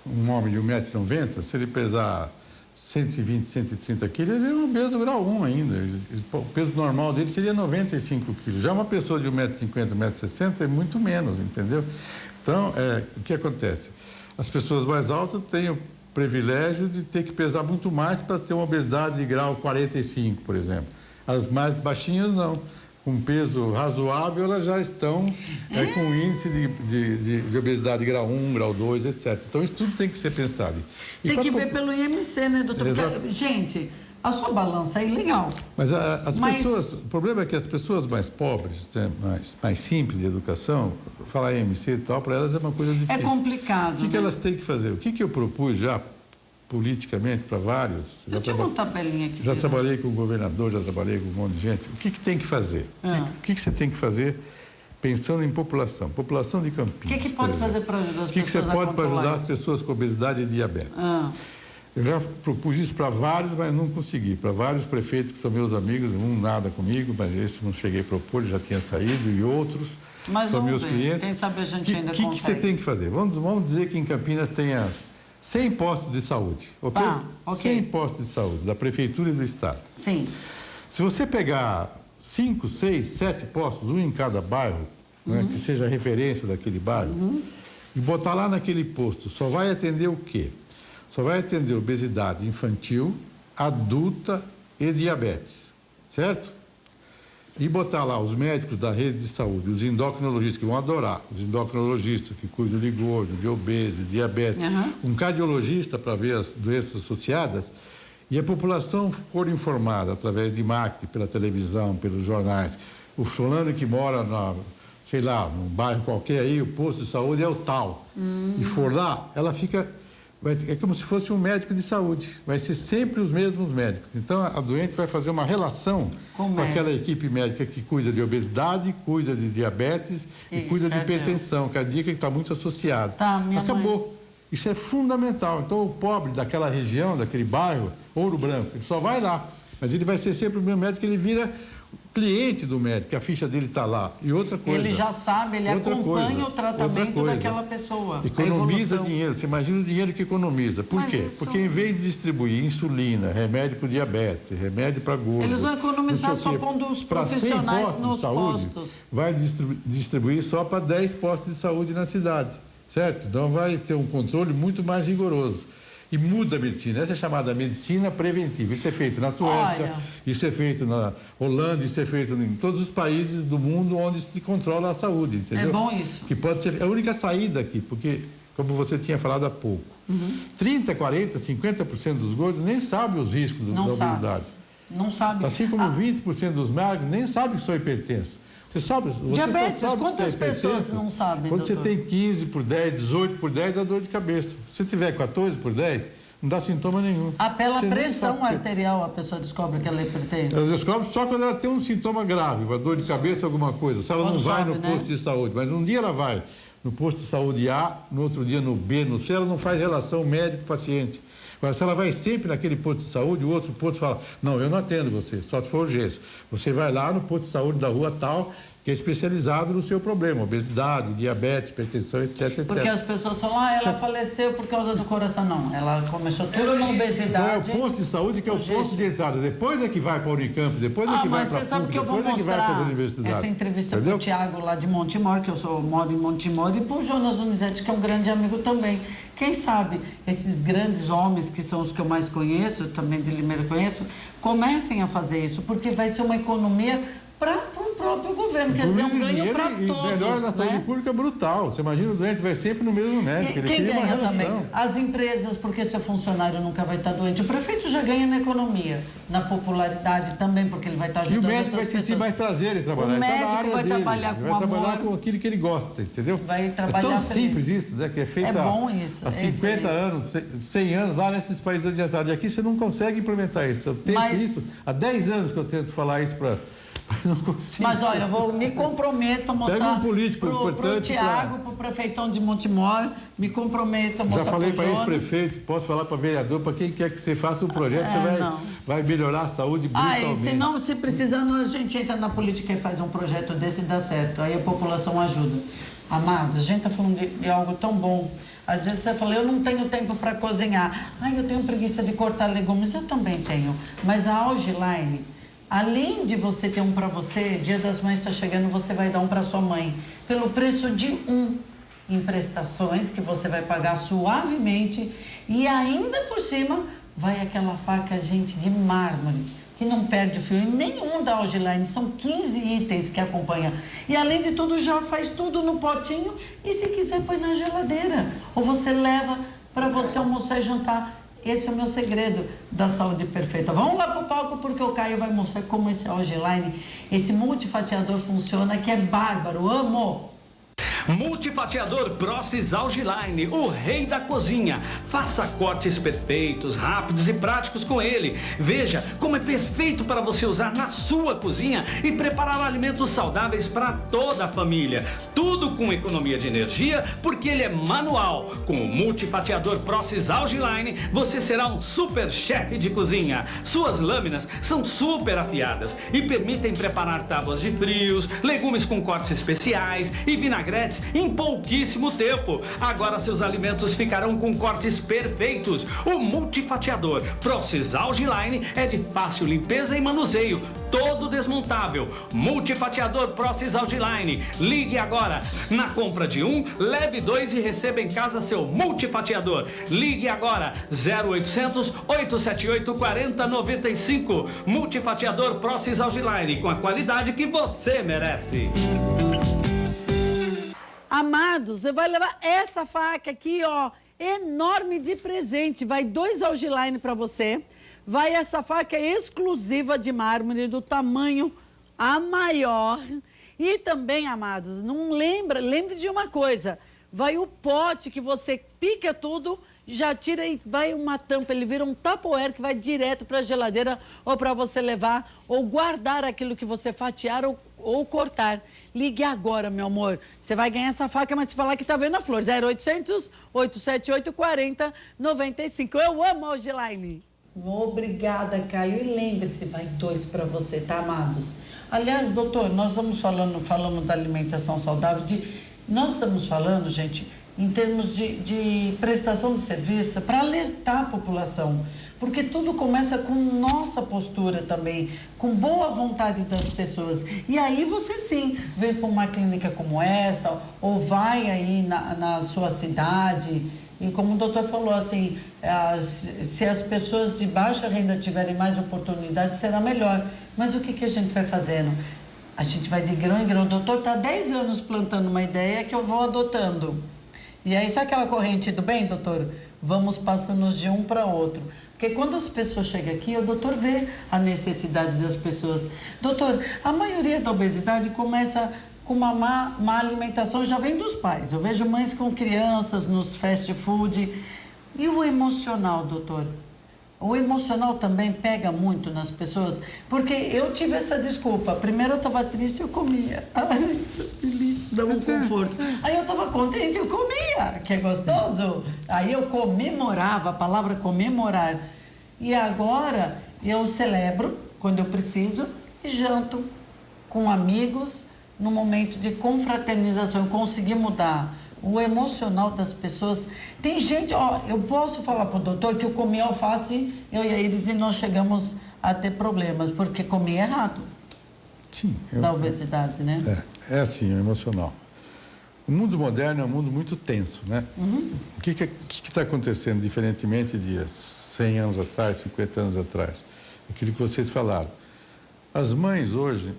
um homem de 1,90 m, se ele pesar 120, 130 quilos, ele é um obeso grau 1 ainda. O peso normal dele seria 95 quilos. Já uma pessoa de 1,50 m, 1,60 m é muito menos, entendeu? Então, o que acontece? As pessoas mais altas têm o privilégio de ter que pesar muito mais para ter uma obesidade de grau 45, por exemplo. As mais baixinhas, não. Com peso razoável, elas já estão com índice de obesidade grau 1, grau 2, etc. Então, isso tudo tem que ser pensado. Tem que ver pelo IMC, né, doutor? Porque, gente, a sua balança é ilegal. Mas pessoas, o problema é que as pessoas mais pobres, né, mais simples de educação, falar IMC e tal, para elas é uma coisa difícil. É complicado. O que elas têm que fazer? O que eu propus já politicamente para vários? Eu tinha uma tabelinha aqui. Já trabalhei com o governador, já trabalhei com um monte de gente. O que tem que fazer? O que você tem que fazer pensando em população? População de Campinas. O que pode fazer para ajudar as pessoas? O que você pode para ajudar as pessoas com obesidade e diabetes? Eu já propus isso para vários, mas não consegui. Para vários prefeitos que são meus amigos, um nada comigo, mas esse não cheguei a propor, já tinha saído, e outros são meus clientes. Quem sabe a gente ainda consegue. O que você tem que fazer? Vamos dizer que em Campinas tem 100 postos de saúde, ok? 100 postos de saúde, da Prefeitura e do Estado. Sim. Se você pegar 5, 6, 7 postos, um em cada bairro, né, que seja a referência daquele bairro, e botar lá naquele posto, só vai atender o quê? Só vai atender obesidade infantil, adulta e diabetes, certo? E botar lá os médicos da rede de saúde, os endocrinologistas, que vão adorar, os endocrinologistas que cuidam de gordo, de obeso, de diabetes, um cardiologista para ver as doenças associadas, e a população for informada através de marketing, pela televisão, pelos jornais. O fulano que mora sei lá, num bairro qualquer aí, o posto de saúde é o tal. E for lá, ela fica... É como se fosse um médico de saúde. Vai ser sempre os mesmos médicos. Então, a doente vai fazer uma relação com aquela equipe médica que cuida de obesidade, cuida de diabetes e cuida de hipertensão cardíaca, que está muito associado. Acabou. Isso é fundamental. Então, o pobre daquela região, daquele bairro, Ouro Branco, ele só vai lá. Mas ele vai ser sempre o mesmo médico, ele vira cliente do médico, a ficha dele está lá. E outra coisa... Ele já sabe, ele acompanha o tratamento daquela pessoa. Economiza dinheiro. Você imagina o dinheiro que economiza. Por quê? Porque em vez de distribuir insulina, remédio para diabetes, remédio para gordo... Eles vão economizar só pondo os profissionais nos postos. Vai distribuir só para 10 postos de saúde na cidade, certo? Então vai ter um controle muito mais rigoroso. E muda a medicina. Essa é chamada medicina preventiva. Isso é feito na Suécia, isso é feito na Holanda, isso é feito em todos os países do mundo onde se controla a saúde, entendeu? É bom isso. Que pode ser a única saída aqui, porque, como você tinha falado há pouco, 30%, 40%, 50% dos gordos nem sabem os riscos da obesidade. Não sabe. Assim como 20% dos magros nem sabem que são hipertensos. Você sabe? Diabetes, sabe quantas pessoas não sabem, Quando doutor? você tem 15 por 10, 18 por 10, dá dor de cabeça. Se tiver 14 por 10, não dá sintoma nenhum. Pela pressão arterial, a pessoa descobre que ela é hipertensa? Ela descobre só quando ela tem um sintoma grave, uma dor de cabeça, alguma coisa. Se ela não vai no posto de saúde, mas um dia ela vai no posto de saúde A, no outro dia no B, no C, ela não faz relação médico-paciente. Agora, se ela vai sempre naquele posto de saúde, o outro posto fala, não, eu não atendo você, só se for urgência. Você vai lá no posto de saúde da rua tal que é especializado no seu problema, obesidade, diabetes, hipertensão, etc, Porque etc. as pessoas falam, ela faleceu por causa do coração. Não, ela começou tudo na obesidade. Então é o posto de saúde que é o posto de entrada. Depois é que vai para a Unicamp, depois é que vai para a PUC, depois é que vai para a universidade. Essa entrevista para o Tiago lá de Montemor, que eu moro em Montemor, e para o Jonas Donizete, que é um grande amigo também. Quem sabe esses grandes homens, que são os que eu mais conheço, também de Limeira conheço, comecem a fazer isso, porque vai ser uma economia para o próprio governo, quer dizer, um ganho para todos. E melhor na saúde pública brutal. Você imagina, o doente vai sempre no mesmo médico. Quem ganha também? As empresas, porque seu funcionário nunca vai estar doente. O prefeito já ganha na economia, na popularidade também, porque ele vai estar ajudando. E o médico vai sentir mais prazer em trabalhar. O médico vai trabalhar com amor. Vai trabalhar com aquilo que ele gosta, entendeu? Vai trabalhar. É tão simples isso, né? Que é feito há 50 anos, 100 anos, lá nesses países adiantados. E aqui você não consegue implementar isso. Eu tento isso, há 10 anos que eu tento falar isso para... Mas olha, eu me comprometo a mostrar para o Tiago, para o prefeitão de Montemor, me comprometo a mostrar. Já falei para ex-prefeito, posso falar para vereador, para quem quer que você faça um projeto, você vai melhorar a saúde brutalmente. Se precisando, a gente entra na política e faz um projeto desse e dá certo. Aí a população ajuda. Amados, a gente está falando de algo tão bom. Às vezes você fala, eu não tenho tempo para cozinhar. Eu tenho preguiça de cortar legumes. Eu também tenho. Mas a Algiline, além de você ter um para você, Dia das Mães está chegando, você vai dar um para sua mãe. Pelo preço de em prestações que você vai pagar suavemente. E ainda por cima, vai aquela faca, gente, de mármore, que não perde o fio em nenhum da Algiline. São 15 itens que acompanha. E além de tudo, já faz tudo no potinho. E se quiser, põe na geladeira. Ou você leva para você almoçar e jantar. Esse é o meu segredo da saúde perfeita. Vamos lá pro palco, porque o Caio vai mostrar como esse Algiline, esse multifatiador funciona, que é bárbaro. Amo! Multifatiador Procys Algiline, o rei da cozinha. Faça cortes perfeitos, rápidos e práticos com ele. Veja como é perfeito para você usar na sua cozinha e preparar alimentos saudáveis para toda a família. Tudo com economia de energia, porque ele é manual. Com o Multifatiador Procys Algiline, você será um super chefe de cozinha. Suas lâminas são super afiadas e permitem preparar tábuas de frios, legumes com cortes especiais e vinagretes em pouquíssimo tempo. Agora seus alimentos ficarão com cortes perfeitos. O Multifatiador Procys Algiline é de fácil limpeza e manuseio, todo desmontável. Multifatiador Procys Algiline. Ligue agora. Na compra de leve 2 e receba em casa seu multifatiador. Ligue agora. 0800 878 4095. Multifatiador Procys Algiline, com a qualidade que você merece. Amados, você vai levar essa faca aqui, ó, enorme de presente. Vai 2 Algiline para você. Vai essa faca exclusiva de mármore, do tamanho a maior. E também, amados, lembre de uma coisa. Vai o pote que você pica tudo, já tira e vai uma tampa. Ele vira um Tupperware que vai direto para a geladeira ou para você levar ou guardar aquilo que você fatiar ou cortar. Ligue agora, meu amor. Você vai ganhar essa faca, mas te falar que tá vendo a flor. 0800 878 4095. Eu amo a Algiline. Obrigada, Caio. E lembre-se, vai 2 para você, tá, amados? Aliás, doutor, nós falamos da alimentação saudável. Nós estamos falando, gente, em termos de prestação de serviço para alertar a população. Porque tudo começa com nossa postura também, com boa vontade das pessoas. E aí você sim vem para uma clínica como essa, ou vai aí na sua cidade. E como o doutor falou, assim, se as pessoas de baixa renda tiverem mais oportunidades, será melhor. Mas o que a gente vai fazendo? A gente vai de grão em grão. O doutor está há 10 anos plantando uma ideia que eu vou adotando. E aí, sabe aquela corrente do bem, doutor? Vamos passando de um para outro. Porque quando as pessoas chegam aqui, o doutor vê a necessidade das pessoas. Doutor, a maioria da obesidade começa com uma má alimentação, já vem dos pais. Eu vejo mães com crianças nos fast food. E o emocional, doutor? O emocional também pega muito nas pessoas, porque eu tive essa desculpa. Primeiro eu estava triste, eu comia. Ai, delícia, dava um conforto. Aí eu estava contente, eu comia, que é gostoso. Aí eu comemorava, a palavra comemorar. E agora eu celebro, quando eu preciso, e janto com amigos, num momento de confraternização, conseguir mudar o emocional das pessoas. Tem gente, ó, eu posso falar para o doutor que eu comi alface, eu e a Iris, e nós chegamos a ter problemas, porque comi errado. Sim. Da obesidade, né? É assim, o emocional. O mundo moderno é um mundo muito tenso, né? O que está acontecendo, diferentemente de 100 anos atrás, 50 anos atrás? Aquilo que vocês falaram. As mães hoje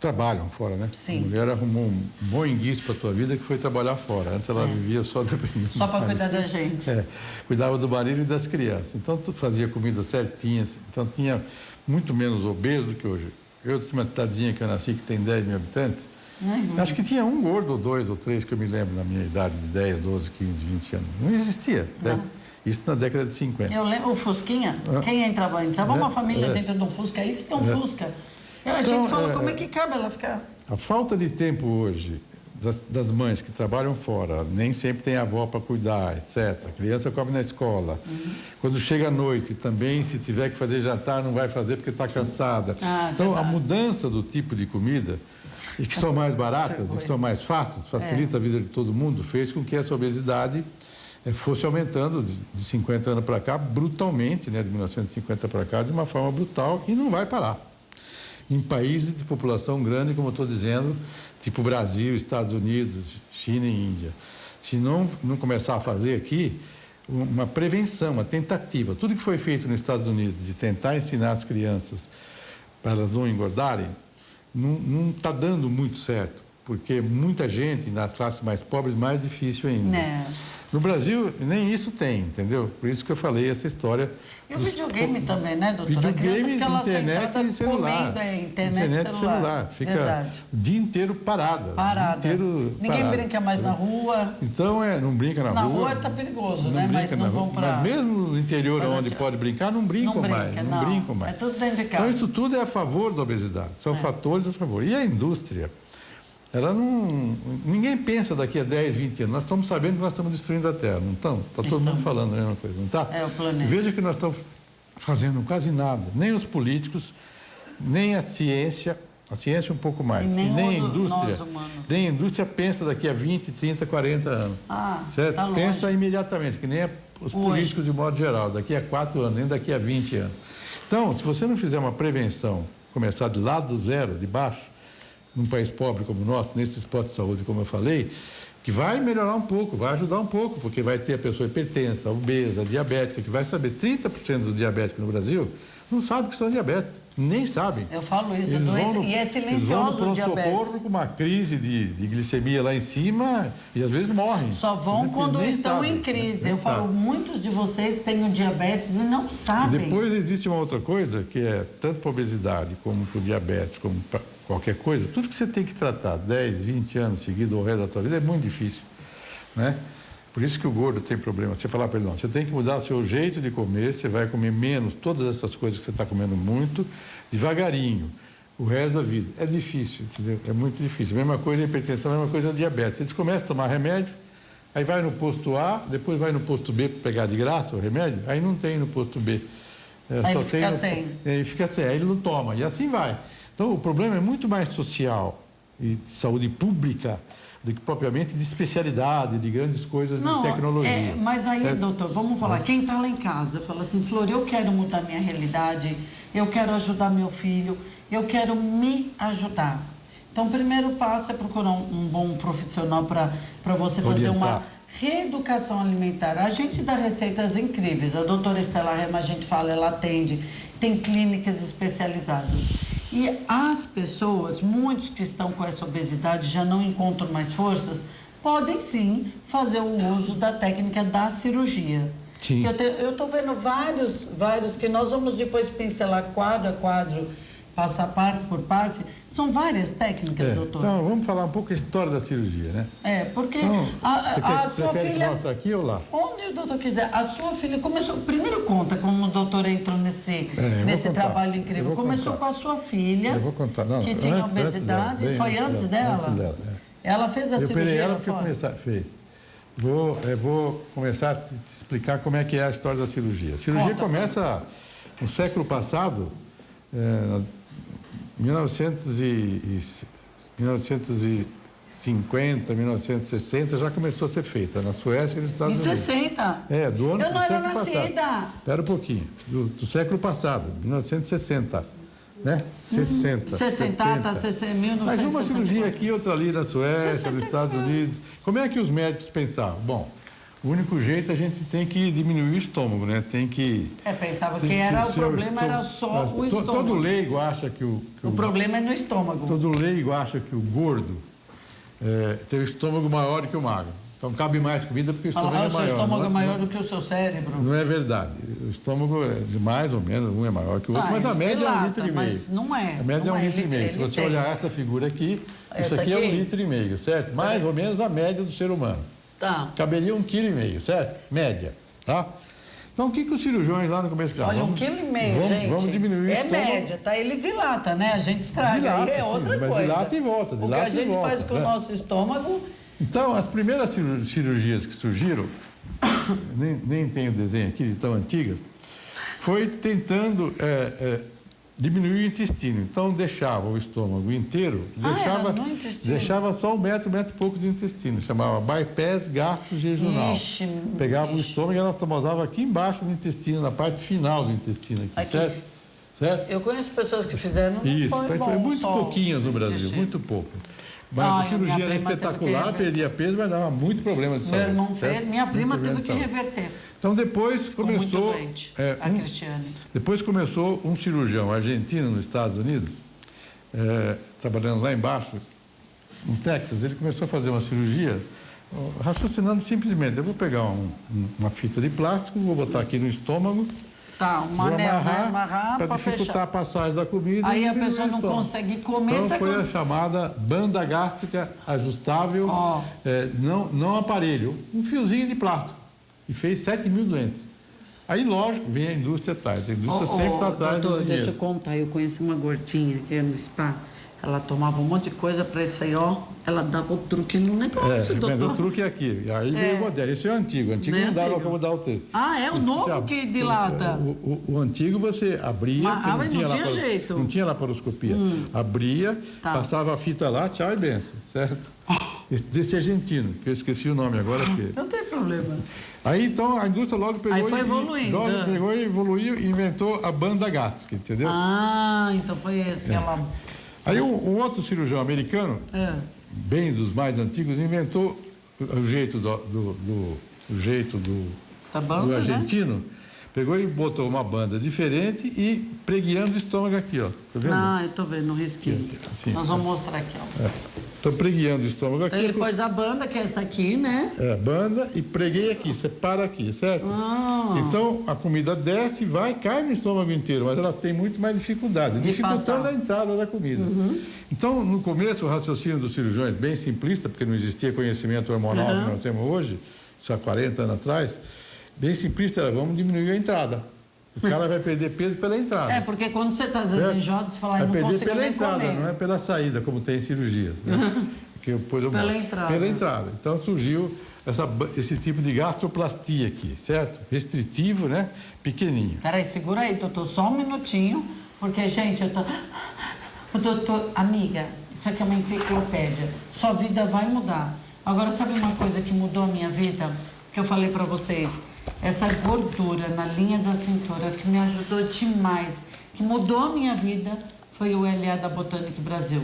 trabalham fora, né? Sim. A mulher arrumou um bom enguiço para a tua vida que foi trabalhar fora. Antes ela vivia só dependendo. Só para cuidar da gente. Cuidava do marido e das crianças. Então, tu fazia comida certinha. Então, tinha muito menos obeso do que hoje. Eu tinha uma cidadezinha que eu nasci que tem 10 mil habitantes. Acho que tinha um gordo, ou 2 ou 3, que eu me lembro na minha idade de 10, 12, 15, 20 anos. Não existia. Né? Isso na década de 50. Eu lembro, o Fusquinha, quem entrava uma família dentro de um Fusca, aí eles têm um Fusca. A gente fala, como é que cabe ela ficar? A falta de tempo hoje das mães que trabalham fora, nem sempre tem avó para cuidar, etc. A criança come na escola. Quando chega à noite também, se tiver que fazer jantar, não vai fazer porque está cansada. Então, a mudança do tipo de comida, e que são mais baratas, e que são mais fáceis, facilita a vida de todo mundo, fez com que essa obesidade fosse aumentando de 50 anos para cá, brutalmente, né, de 1950 para cá, de uma forma brutal, e não vai parar. Em países de população grande, como eu estou dizendo, tipo Brasil, Estados Unidos, China e Índia. Se não começar a fazer aqui uma prevenção, uma tentativa, tudo que foi feito nos Estados Unidos de tentar ensinar as crianças para elas não engordarem, não está dando muito certo, porque muita gente na classe mais pobre é mais difícil ainda. No Brasil, nem isso tem, entendeu? Por isso que eu falei essa história. E o videogame também, né, doutora? Videogame, internet e celular. Internet e celular. Fica o dia inteiro parada. Ninguém brinca mais na rua. Então, não brinca na rua. Na rua está perigoso, né? Mas não vão para... Mas mesmo no interior, onde pode brincar, não brincam mais. É tudo dentro de casa. Então, isso tudo é a favor da obesidade. São fatores a favor. E a indústria? Ninguém pensa daqui a 10, 20 anos. Nós estamos sabendo que nós estamos destruindo a Terra, não estamos? Está todo mundo falando a mesma coisa, não está? É o planeta. Veja que nós estamos fazendo quase nada. Nem os políticos, nem a ciência um pouco mais. Nem a indústria. Nem a indústria pensa daqui a 20, 30, 40 anos. Certo? Tá pensa imediatamente, que nem os políticos de modo geral, daqui a 4 anos, nem daqui a 20 anos. Então, se você não fizer uma prevenção, começar de lá do zero, de baixo, num país pobre como o nosso, nesses postos de saúde, como eu falei, que vai melhorar um pouco, vai ajudar um pouco, porque vai ter a pessoa hipertensa, obesa, diabética, que vai saber, 30% dos diabéticos no Brasil não sabem que são diabéticos, nem sabem. Eu falo isso, e é silencioso o diabetes. Socorro com uma crise de glicemia lá em cima e às vezes morrem. Só vão quando estão em crise. Eu falo, muitos de vocês têm o diabetes e não sabem. E depois existe uma outra coisa, que é tanto para obesidade, como para o diabetes, como para qualquer coisa, tudo que você tem que tratar 10, 20 anos seguido ao resto da tua vida é muito difícil, né? Por isso que o gordo tem problema. Você falar para ele, não, você tem que mudar o seu jeito de comer, você vai comer menos todas essas coisas que você está comendo muito, devagarinho, o resto da vida. É difícil, entendeu? É muito difícil. Mesma coisa a hipertensão, mesma coisa a diabetes. Eles começam a tomar remédio, aí vai no posto A, depois vai no posto B para pegar de graça o remédio, aí não tem no posto B. Aí só ele fica sem. Aí fica sem, aí ele não toma, e assim vai. Então, o problema é muito mais social e de saúde pública do que propriamente de especialidade, de grandes coisas de tecnologia. Mas aí, doutor, vamos falar, quem está lá em casa, fala assim, Flor, eu quero mudar minha realidade, eu quero ajudar meu filho, eu quero me ajudar. Então, o primeiro passo é procurar um bom profissional para você fazer uma reeducação alimentar. A gente dá receitas incríveis, a doutora Estela Rema, a gente fala, ela atende, tem clínicas especializadas. E as pessoas, muitos que estão com essa obesidade, já não encontram mais forças, podem sim fazer o uso da técnica da cirurgia. Sim. Eu estou vendo vários que nós vamos depois pincelar quadro a quadro, passar parte por parte. São várias técnicas, doutor. Então, vamos falar um pouco da história da cirurgia, né? Porque então, a sua filha... mostra aqui ou lá? Onde o doutor quiser. A sua filha começou... Primeiro conta como o doutor entrou nesse trabalho incrível. Começou com a sua filha, eu vou contar. Não, que tinha obesidade. Foi antes dela? Antes dela, Ela fez a cirurgia? Eu operei ela porque fez. Vou começar a te explicar como é que é a história da cirurgia. A cirurgia começa no século passado, 1900 1950, 1960, já começou a ser feita na Suécia e nos Estados Unidos. Em 60? É, do ano Eu não era século nascida. passado. Espera um pouquinho. Do século passado, 1960. Né? 60. 60, 60, Mas uma cirurgia aqui, outra ali na Suécia, nos Estados Unidos. Como é que os médicos pensavam? Bom, o único jeito a gente tem que diminuir o estômago, né? Tem que... pensava que o problema era só o estômago. Todo leigo acha que o problema é no estômago. Todo leigo acha que o gordo tem o estômago maior que o magro. Então cabe mais comida porque o estômago é maior. O seu estômago é maior do que o seu cérebro. Não é verdade. O estômago é de mais ou menos, um é maior que o outro, mas a média é 1,5 litro. Mas não é. A média é 1,5 litro. Se você olhar essa figura aqui, isso aqui é 1,5 litro, certo? Mais ou menos a média do ser humano. Tá. Caberia 1,5 kg, certo? Média, tá? Então, o que os cirurgiões lá no começo Olha, 1,5 kg, gente. Vamos diminuir o estômago. É média, tá? Ele dilata, né? A gente estraga. Dilata, aí é outra mas coisa. Dilata e volta, dilata e volta. O que a gente faz com o nosso estômago... Então, as primeiras cirurgias que surgiram, nem tem o desenho aqui, de tão antigas, foi tentando diminuir o intestino. Então, deixava o estômago inteiro, deixava só 1 metro e pouco de intestino. Chamava bypass gastrojejunal. Pegava o estômago e ela tomava aqui embaixo do intestino, na parte final do intestino. Aqui. Certo? Eu conheço pessoas que fizeram... Isso, foi muito só pouquinho no Brasil, muito pouco. Mas a cirurgia era espetacular, perdia peso, mas dava muito problema de saúde. Meu irmão fez, minha prima teve que reverter. Então depois começou... a Cristiane. Depois começou um cirurgião argentino nos Estados Unidos, trabalhando lá embaixo, no Texas. Ele começou a fazer uma cirurgia, raciocinando simplesmente: eu vou pegar uma fita de plástico, vou botar aqui no estômago, uma anel, amarrar para dificultar fechar a passagem da comida. Aí a pessoa não consegue comer. Então foi a chamada banda gástrica ajustável, não aparelho, um fiozinho de plástico. E fez 7 mil doentes. Aí, lógico, vem a indústria atrás. A indústria sempre está atrás do dinheiro. Deixa eu contar, eu conheci uma gordinha que ia no spa. Ela tomava um monte de coisa para isso aí, ela dava o truque no negócio, doutor. Mas o truque é aqui. Aí veio o moderno. Esse é o antigo. O antigo não dava como dar o truque. É o novo que dilata. O antigo você abria, mas não tinha jeito. Não tinha laparoscopia. Abria, passava a fita lá, tchau e benção, certo? Desse argentino, que eu esqueci o nome agora. Não tem problema. Aí, então, a indústria logo pegou e evoluiu e inventou a banda gástrica, entendeu? Então foi esse que ela... Aí um outro cirurgião americano, bem dos mais antigos, inventou o jeito do argentino, pegou e botou uma banda diferente e preguiando o estômago aqui, ó. Tá vendo? Eu tô vendo no risquinho. Assim, nós vamos mostrar aqui, ó. Tô preguiando o estômago aqui. Então ele pôs a banda, que é essa aqui, né? Banda, e preguei aqui, separa aqui, certo? Então a comida desce, cai no estômago inteiro, mas ela tem muito mais dificuldade, dificultando a entrada da comida. Então, no começo, o raciocínio dos cirurgiões, bem simplista, porque não existia conhecimento hormonal que nós temos hoje, isso há 40 anos atrás, bem simplista era: vamos diminuir a entrada. O cara vai perder peso pela entrada. Porque quando você está enjoado, você fala, vai não perder consigo pela nem entrada, comer. não é pela saída, como tem cirurgias. Né? Pela entrada. Então surgiu esse tipo de gastroplastia aqui, certo? Restritivo, né? Pequenininho. Peraí, segura aí, doutor, só um minutinho, porque, gente, eu tô... Doutor, amiga, isso aqui é uma enciclopédia. Sua vida vai mudar. Agora, sabe uma coisa que mudou a minha vida? Que eu falei pra vocês? Essa gordura na linha da cintura que me ajudou demais, que mudou a minha vida, foi o LA da Botânica Brasil.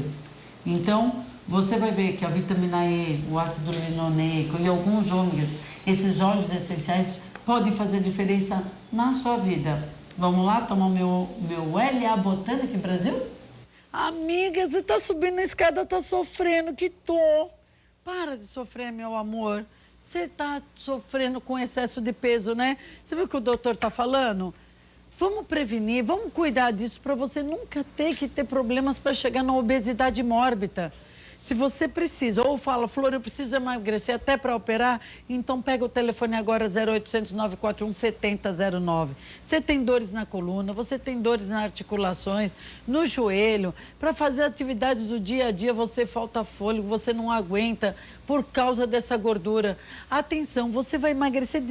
Então, você vai ver que a vitamina E, o ácido linoleico e alguns ômegas, esses óleos essenciais podem fazer diferença na sua vida. Vamos lá tomar o meu LA Botânica Brasil? Amiga, você tá subindo a escada, tá sofrendo, que tô. Para de sofrer, meu amor. Você tá sofrendo com excesso de peso, né? Você viu o que o doutor tá falando? Vamos prevenir, vamos cuidar disso para você nunca ter que ter problemas para chegar na obesidade mórbida. Se você precisa, ou fala, Flor, eu preciso emagrecer até para operar, então pega o telefone agora, 0800 941 7009. Você tem dores na coluna, você tem dores nas articulações, no joelho, para fazer atividades do dia a dia, você falta fôlego, você não aguenta por causa dessa gordura. Atenção, você vai emagrecer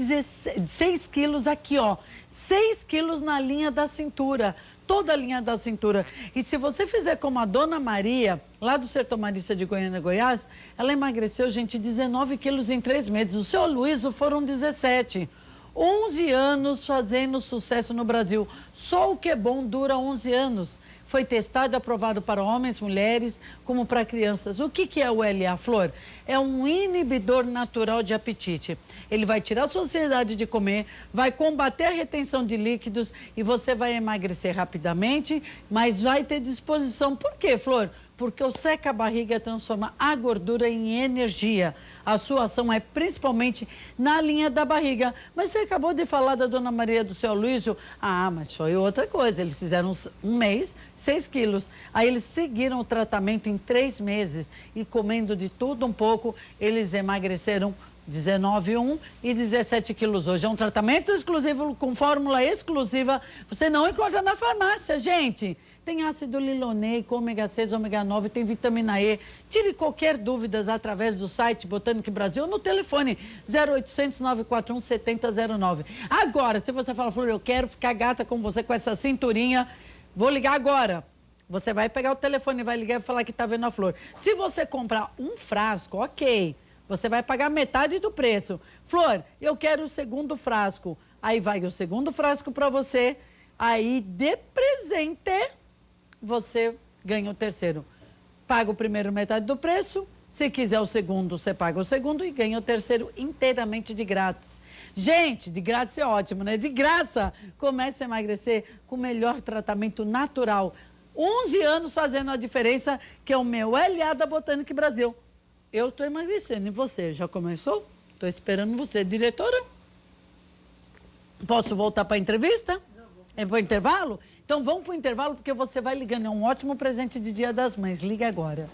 6 quilos aqui, ó, 6 quilos na linha da cintura. toda a linha da cintura. E se você fizer como a Dona Maria, lá do Sertão Marista de Goiânia, Goiás, ela emagreceu, gente, 19 quilos em 3 meses. O seu Luísio foram 17. 11 anos fazendo sucesso no Brasil. Só o que é bom dura 11 anos. Foi testado e aprovado para homens, mulheres, como para crianças. O que é o LA, Flor? É um inibidor natural de apetite. Ele vai tirar a sua ansiedade de comer, vai combater a retenção de líquidos e você vai emagrecer rapidamente, mas vai ter disposição. Por quê, Flor? Porque o seca-barriga transforma a gordura em energia. A sua ação é principalmente na linha da barriga. Mas você acabou de falar da Dona Maria do seu Luísio. Ah, mas foi outra coisa. Eles fizeram um mês, 6 quilos. Aí eles seguiram o tratamento em 3 meses. E comendo de tudo um pouco, eles emagreceram 19,1 e 17 quilos hoje. É um tratamento exclusivo, com fórmula exclusiva. Você não encontra na farmácia, gente. Tem ácido liloleico, ômega 6, ômega 9, tem vitamina E. Tire qualquer dúvida através do site Botânica Brasil ou no telefone 0800 941 7009. Agora, se você fala, Flor, eu quero ficar gata com você com essa cinturinha, vou ligar agora. Você vai pegar o telefone, vai ligar e falar que tá vendo a Flor. Se você comprar um frasco, ok, você vai pagar metade do preço. Flor, eu quero o segundo frasco. Aí vai o segundo frasco para você, aí de presente você ganha o terceiro. Paga o primeiro metade do preço, se quiser o segundo, você paga o segundo e ganha o terceiro inteiramente de grátis. Gente, de grátis é ótimo, né? De graça, comece a emagrecer com o melhor tratamento natural. 11 anos fazendo a diferença, que é o meu LA da Botânica Brasil. Eu estou emagrecendo, e você? Já começou? Estou esperando você. Diretora? Posso voltar para a entrevista? É para o intervalo? Então vamos para o intervalo, porque você vai ligando. É um ótimo presente de Dia das Mães. Liga agora.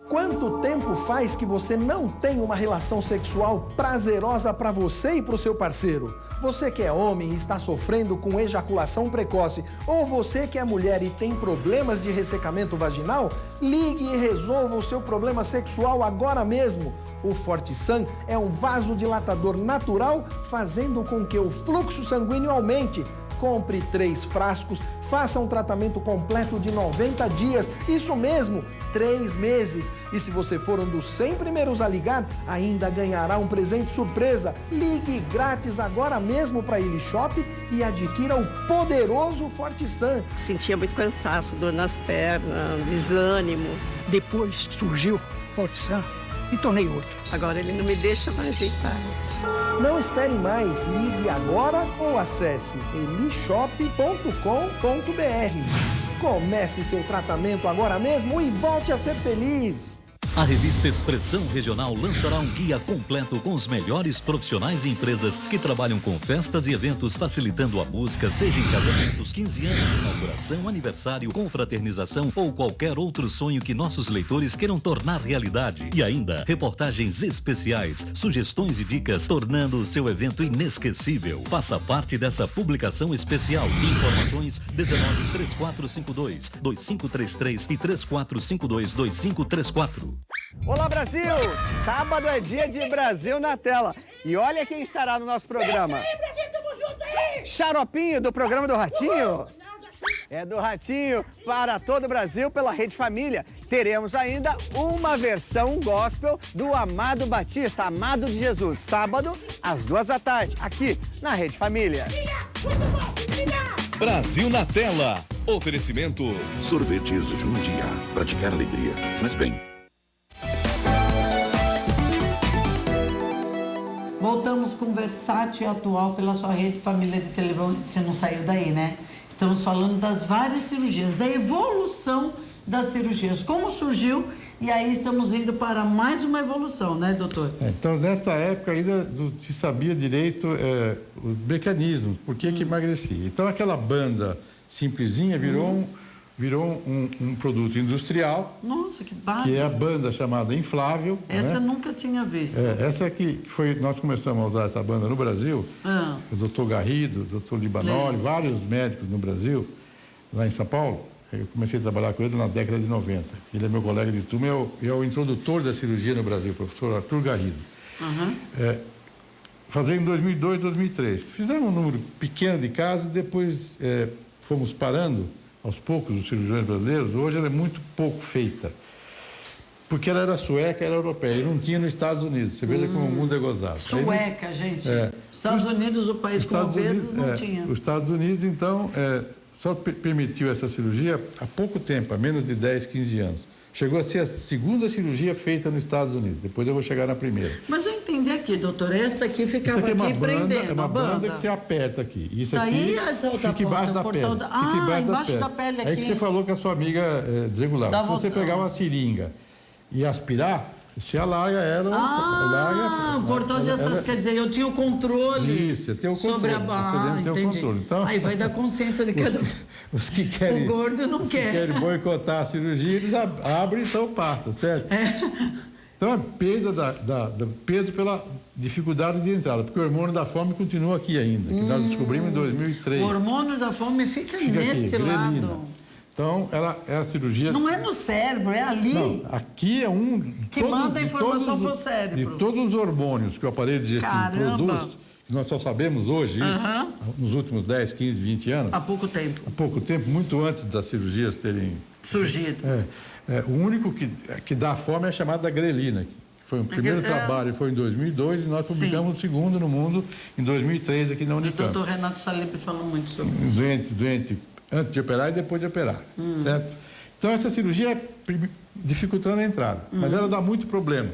Quanto tempo faz que você não tem uma relação sexual prazerosa para você e para o seu parceiro? Você que é homem e está sofrendo com ejaculação precoce, ou você que é mulher e tem problemas de ressecamento vaginal? Ligue e resolva o seu problema sexual agora mesmo. O ForteSan é um vasodilatador natural, fazendo com que o fluxo sanguíneo aumente. Compre 3 frascos, faça um tratamento completo de 90 dias, isso mesmo, 3 meses. E se você for um dos 100 primeiros a ligar, ainda ganhará um presente surpresa. Ligue grátis agora mesmo para a Ilishop e adquira o poderoso ForteSan. Sentia muito cansaço, dor nas pernas, desânimo. Depois surgiu ForteSan e tornei outro. Agora ele não me deixa mais em paz. Não espere mais, ligue agora ou acesse elishop.com.br. Comece seu tratamento agora mesmo e volte a ser feliz. A revista Expressão Regional lançará um guia completo com os melhores profissionais e empresas que trabalham com festas e eventos, facilitando a música, seja em casamentos, 15 anos, inauguração, aniversário, confraternização ou qualquer outro sonho que nossos leitores queiram tornar realidade. E ainda, reportagens especiais, sugestões e dicas, tornando o seu evento inesquecível. Faça parte dessa publicação especial. Informações 19 3452 2533 e 3452 2534. Olá, Brasil! Sábado é dia de Brasil na tela. E olha quem estará no nosso programa. É isso aí, Brasil, tamo junto aí! Xaropinho, do programa do Ratinho. É do Ratinho para todo o Brasil pela Rede Família. Teremos ainda uma versão gospel do Amado Batista, Amado de Jesus. Sábado, às 14h, aqui na Rede Família. Brasil na tela. Oferecimento. Sorvetes Jundia. Praticar alegria faz bem. Voltamos com o Versátil Atual pela sua Rede Família de televisão. Você não saiu daí, né? Estamos falando das várias cirurgias, da evolução das cirurgias, como surgiu, e aí estamos indo para mais uma evolução, né, doutor? Então, nessa época ainda não se sabia direito o mecanismo, por que que emagrecia. Então, aquela banda simplesinha virou um produto industrial. Nossa, que bárbaro. Que é a banda chamada inflável. Essa eu né? nunca tinha visto. Essa aqui foi, nós começamos a usar essa banda no Brasil. O doutor Garrido, o doutor Libanoli, vários médicos no Brasil, lá em São Paulo. Eu comecei a trabalhar com ele na década de 90. Ele é meu colega de turma e é o introdutor da cirurgia no Brasil, o professor Arthur Garrido. fazer em 2002, 2003. Fizemos um número pequeno de casos, depois fomos parando, aos poucos, os cirurgiões brasileiros. Hoje ela é muito pouco feita, porque ela era sueca, era europeia, e não tinha nos Estados Unidos. Você veja como o mundo é gozado. Sueca, gente. Estados Unidos, o país com governo, não tinha. Os Estados Unidos, então, só permitiu essa cirurgia há pouco tempo, há menos de 10, 15 anos. Chegou a ser a segunda cirurgia feita nos Estados Unidos. Depois eu vou chegar na primeira. Mas eu entendi aqui, doutor. Esta aqui ficava aqui prendendo. É uma banda que você aperta aqui. Isso aqui fica embaixo da pele. Embaixo da pele aqui. É que você falou que a sua amiga desregulava. Se você pegar uma seringa e aspirar, você alarga ela. O portão de acesso, quer dizer, eu tinha o controle. Isso, você tem o controle. Sobre a você tem o controle. Então, aí vai dar consciência de cada os que querem, o gordo não quer. Os que querem boicotar a cirurgia, eles abrem, então passa, certo? Então, peso pela dificuldade de entrada, porque o hormônio da fome continua aqui ainda, que nós descobrimos em 2003. O hormônio da fome fica nesse aqui, lado. grelina. Então, ela é a cirurgia... Não é no cérebro, é ali. Não, aqui é um... Que manda a informação para o cérebro. De todos os hormônios que o aparelho digestivo produz, que nós só sabemos hoje, nos últimos 10, 15, 20 anos... Há pouco tempo. Há pouco tempo, muito antes das cirurgias terem... surgido. O único que dá fome é a chamada grelina. Foi o primeiro trabalho, foi em 2002, e nós publicamos o segundo no mundo em 2003 aqui na Unicamp. O doutor Renato Salib falou muito sobre isso. Doente antes de operar e depois de operar, certo? Então, essa cirurgia é dificultando a entrada, mas ela dá muito problema,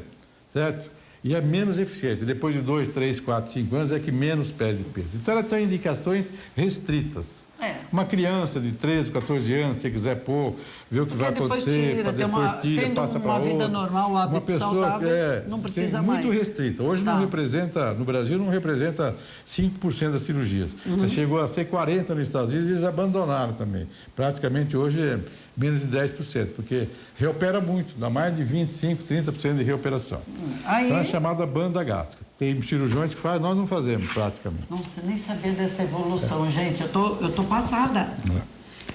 certo? E é menos eficiente. Depois de 2, 3, 4, 5 anos é que menos perde peso. Então, ela tem indicações restritas. Uma criança de 13, 14 anos, se quiser pôr, ver o que vai acontecer, depois tira, passa para outra. Uma vida normal, o hábito saudável, não precisa mais. Muito restrita. Hoje não representa, no Brasil não representa 5% das cirurgias. Chegou a ser 40% nos Estados Unidos e eles abandonaram também. Praticamente hoje é menos de 10%, porque reopera muito, dá mais de 25%, 30% de reoperação. Então é chamada banda gástrica. Tem cirurgiões que fazem, nós não fazemos praticamente. Nossa, nem sabia dessa evolução, gente. Eu tô passada.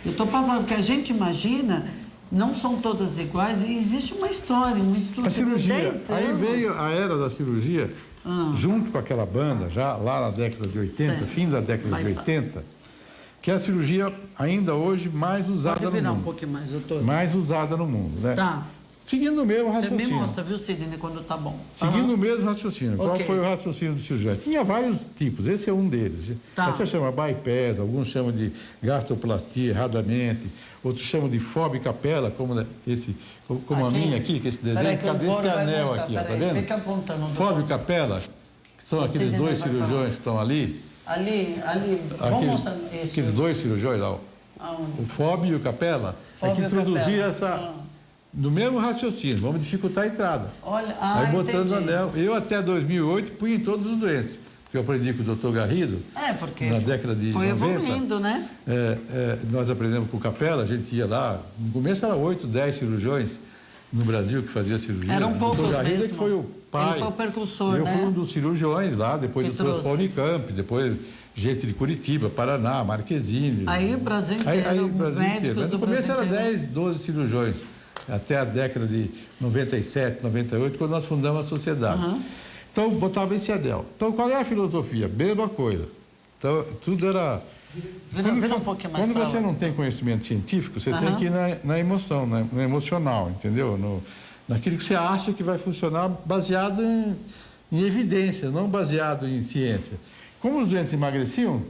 Eu tô passada, porque a gente imagina, não são todas iguais, e existe uma história, um estudo de 10 anos. Aí veio a era da cirurgia, junto com aquela banda, já lá na década de 80, fim da década de 80, que é a cirurgia ainda hoje mais usada no mundo. Pode virar um pouquinho mais, doutor. Mais usada no mundo, né? Tá. Seguindo o mesmo raciocínio. Você me mostra, viu, Sidney, quando tá bom. Seguindo o mesmo raciocínio. Qual foi o raciocínio do cirurgião? Tinha vários tipos, esse é um deles. Essa chama bypass, alguns chamam de gastroplastia erradamente, outros chamam de fob capela, como a minha aqui, que esse desenho, cadê esse anel aqui, ó, tá vendo? Fica apontando. Fob capela, que são aqueles dois cirurgiões que estão ali. Ali. Vamos mostrar isso. Aqueles dois cirurgiões lá, o fob e o capela, é que introduziram essa... No mesmo raciocínio, vamos dificultar a entrada. Olha, aí botando o anel. Eu até 2008 punha em todos os doentes, porque eu aprendi com o doutor Garrido. Porque na década de foi 90. Evoluindo, né? Nós aprendemos com o Capela, a gente ia lá, no começo era 8, 10 cirurgiões no Brasil que fazia cirurgia. Eram poucos mesmo. O doutor Garrido que foi o pai. Ele foi o precursor, eu fui um dos cirurgiões lá, depois eu trouxe para a Unicamp, depois gente de Curitiba, Paraná, Marquezine. Aí o Brasil inteiro, aí o Brasil inteiro. Mas no começo era inteiro. 10, 12 cirurgiões. Até a década de 97, 98, quando nós fundamos a sociedade. Então, botava esse anel. Então, qual é a filosofia? Mesma coisa. Então, tudo era... Vira um pouquinho mais. Quando você não tem conhecimento científico, você tem que ir na emoção, no emocional, entendeu? Naquilo que você acha que vai funcionar baseado em evidência, não baseado em ciência. Como os doentes emagreciam,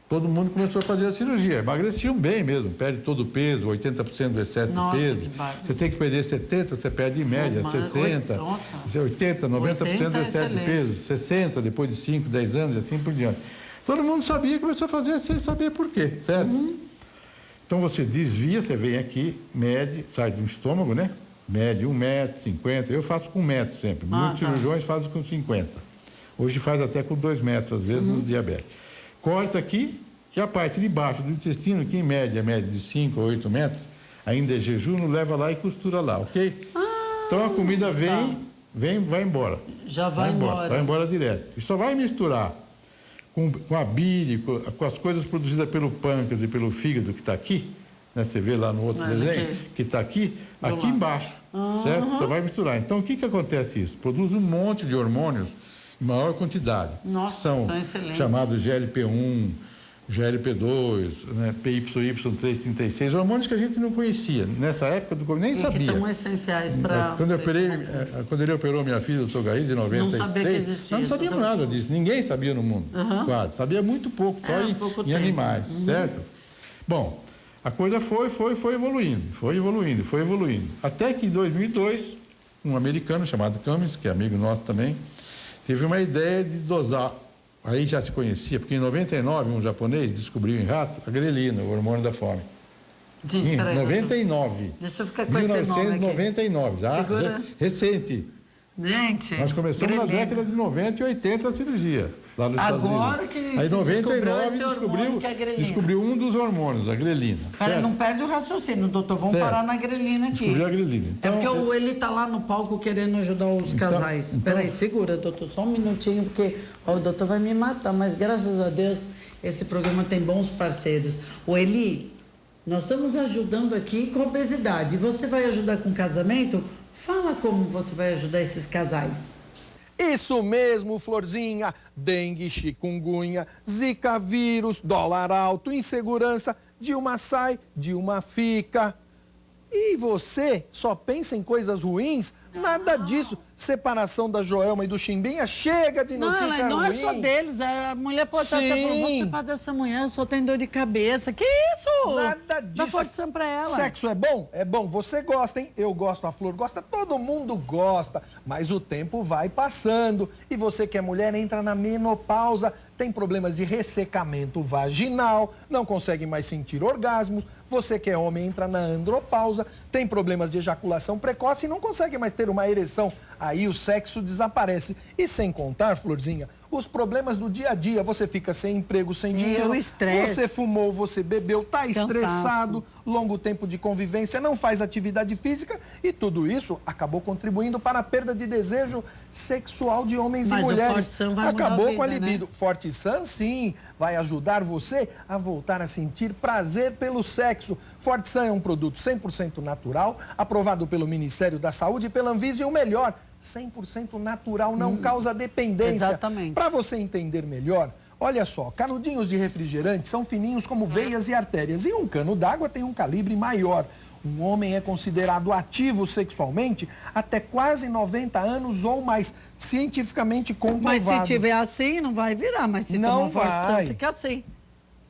todo mundo começou a fazer a cirurgia. Emagreciam bem mesmo, perde todo o peso, 80% do excesso de peso. Você tem que perder 70%, você perde em média 60%, 80%, 90% do excesso de peso, 60% depois de 5, 10 anos e assim por diante. Todo mundo sabia, começou a fazer sem saber por quê, certo? Então você desvia, você vem aqui, mede, sai do estômago, né? Mede 1,50 m, eu faço com 1 metro sempre. Muitos cirurgiões fazem com 50. Hoje faz até com 2 metros, às vezes, no diabético. Corta aqui e a parte de baixo do intestino, que em média mede de 5 a 8 metros, ainda é jejum, leva lá e costura lá, ok? Então a comida vai embora. Já vai embora. Vai embora direto. E só vai misturar com a bile, com as coisas produzidas pelo pâncreas e pelo fígado que está aqui, né? Você vê lá no outro desenho, que está aqui embaixo, certo? Só vai misturar. Então o que acontece isso? Produz um monte de hormônios maior quantidade. Nossa, são excelentes. Chamados GLP-1, GLP-2, né, PYY336, hormônios que a gente não conhecia. Nessa época, nem sabia. Que são essenciais para... Quando ele operou minha filha, o Dr. Gaí, de 96... Não sabia que existia. Não sabíamos nada disso. Ninguém sabia no mundo, quase. Sabia muito pouco, só em animais, certo? Bom, a coisa foi evoluindo. Até que em 2002, um americano chamado Cummings, que é amigo nosso também, teve uma ideia de dosar. Aí já se conhecia, porque em 99 um japonês descobriu em rato a grelina, o hormônio da fome. Em 99. Deixa eu ficar com esse nome aqui. 1999, já recente. Gente, nós começamos na década de 90 e 80 a cirurgia, lá nos Estados Unidos. Agora que aí em 99 descobriu um dos hormônios, a grelina. Cara, não perde o raciocínio, doutor. Vamos parar na grelina aqui. Descobriu a grelina. Então, é porque ele está lá no palco querendo ajudar os casais. Espera aí, segura, doutor, só um minutinho, porque o doutor vai me matar, mas graças a Deus esse programa tem bons parceiros. O Eli, nós estamos ajudando aqui com obesidade. E você vai ajudar com casamento? Fala como você vai ajudar esses casais. Isso mesmo, Florzinha. Dengue, chikungunya, zika vírus, dólar alto, insegurança, de uma sai, de uma fica. E você só pensa em coisas ruins? Nada disso. Separação da Joelma e do Chimbinha, chega de notícia ruim. Não é só deles, a mulher pode estar falando, você pode dessa mulher, só tem dor de cabeça. Que isso? Nada disso. Dá força pra ela. Sexo é bom? É bom. Você gosta, hein? Eu gosto, a Flor gosta, todo mundo gosta. Mas o tempo vai passando. E você que é mulher entra na menopausa, tem problemas de ressecamento vaginal, não consegue mais sentir orgasmos. Você que é homem entra na andropausa, tem problemas de ejaculação precoce e não consegue mais ter uma ereção. Aí o sexo desaparece. E sem contar, Florzinha, os problemas do dia a dia. Você fica sem emprego, sem dinheiro. Você fumou, você bebeu, tá estressado, longo tempo de convivência, não faz atividade física. E tudo isso acabou contribuindo para a perda de desejo sexual de homens e mulheres. Acabou com a libido. Forte Sun, sim, vai ajudar você a voltar a sentir prazer pelo sexo. Forte Sun é um produto 100% natural, aprovado pelo Ministério da Saúde e pela Anvisa, e o melhor, 100% natural, não causa dependência. Exatamente. Para você entender melhor, olha só, canudinhos de refrigerante são fininhos como veias e artérias, e um cano d'água tem um calibre maior. Um homem é considerado ativo sexualmente até quase 90 anos ou mais, cientificamente comprovado. Mas se tiver assim, não vai virar, mas se não tomar vai, fica assim.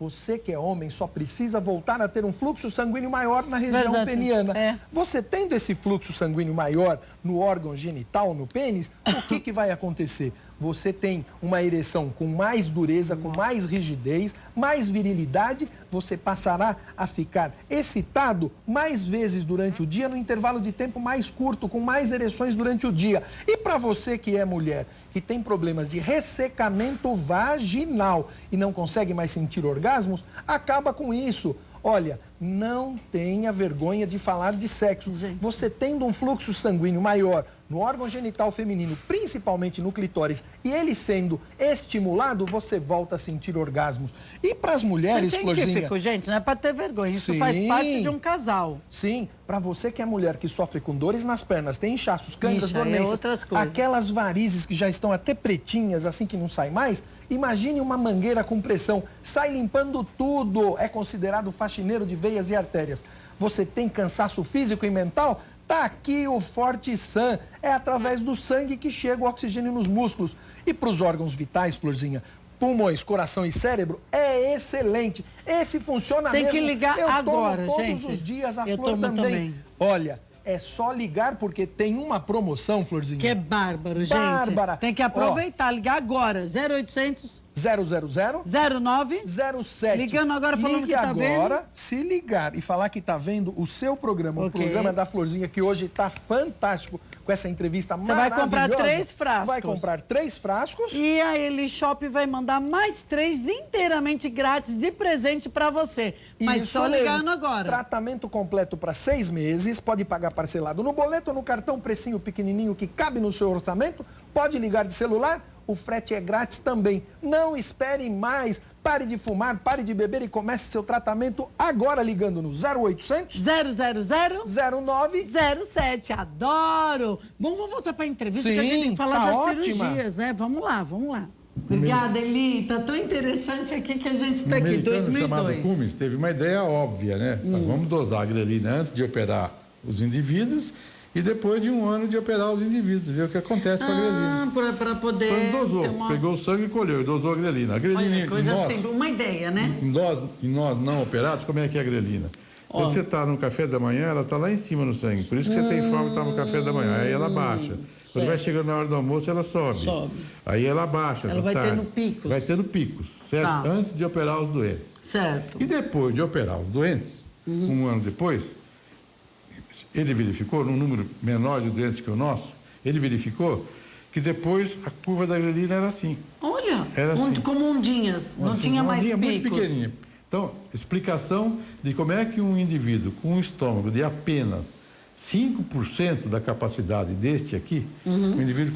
Você que é homem só precisa voltar a ter um fluxo sanguíneo maior na região peniana. Você tendo esse fluxo sanguíneo maior no órgão genital, no pênis, o que vai acontecer? Você tem uma ereção com mais dureza, com mais rigidez, mais virilidade, você passará a ficar excitado mais vezes durante o dia, no intervalo de tempo mais curto, com mais ereções durante o dia. E para você que é mulher, que tem problemas de ressecamento vaginal e não consegue mais sentir orgasmos, acaba com isso. Olha, não tenha vergonha de falar de sexo. Você tendo um fluxo sanguíneo maior no órgão genital feminino, principalmente no clitóris, e ele sendo estimulado, você volta a sentir orgasmos. E para as mulheres, Florzinha... gente, não é para ter vergonha, isso faz parte de um casal. Sim, para você que é mulher que sofre com dores nas pernas, tem inchaços, câimbras, dormências, aquelas varizes que já estão até pretinhas, assim que não sai mais, imagine uma mangueira com pressão, sai limpando tudo, é considerado faxineiro de veias e artérias. Você tem cansaço físico e mental? Tá aqui o Forte Sun. É através do sangue que chega o oxigênio nos músculos. E para os órgãos vitais, Florzinha, pulmões, coração e cérebro, é excelente. Esse funciona mesmo. Tem que ligar agora, tomo todos os dias, a Flor também. Olha, é só ligar porque tem uma promoção, Florzinha. Que é bárbaro, gente. Bárbara. Tem que aproveitar, ligar agora. 0800 000 0907. Ligando agora falando que tá vendo. Ligue agora, se ligar e falar que tá vendo o seu programa, o programa da Florzinha, que hoje tá fantástico com essa entrevista maravilhosa. Você vai comprar 3 frascos. Vai comprar 3 frascos. E a Eli Shop vai mandar mais 3 inteiramente grátis de presente pra você. Mas isso só ligando mesmo. Agora. Tratamento completo para 6 meses, pode pagar parcelado no boleto ou no cartão, precinho pequenininho que cabe no seu orçamento. Pode ligar de celular. O frete é grátis também. Não espere mais. Pare de fumar, pare de beber e comece seu tratamento agora ligando no 0800 000 0907. Adoro! Bom, vamos voltar para a entrevista que a gente tem que falar das cirurgias, né? Vamos lá. Obrigada, Eli. Tá tão interessante aqui que a gente está aqui, 2002. Chamado Cummins teve uma ideia óbvia, né? Vamos dosar a grelina antes de operar os indivíduos e depois de 1 ano de operar os indivíduos, ver o que acontece com a grelina. Para poder... Então dosou, pegou o sangue e colheu, dosou a grelina. A grelina olha, coisa simples, uma ideia, né? Em nós não operados, como é que é a grelina? Quando você está no café da manhã, ela está lá em cima no sangue, por isso que você tem fome e toma o café da manhã, aí ela baixa. Quando vai chegando na hora do almoço, ela sobe. Aí ela baixa. Ela vai tendo picos. Vai tendo picos, certo? Tá. Antes de operar os doentes. Certo. E depois de operar os doentes, 1 ano depois, ele verificou, num número menor de doentes que o nosso, ele verificou que depois a curva da grelina era assim. Olha, era assim. Como ondinhas, não tinha mais picos. Muito pequenininha. Então, explicação de como é que um indivíduo com um estômago de apenas 5% da capacidade deste aqui, o indivíduo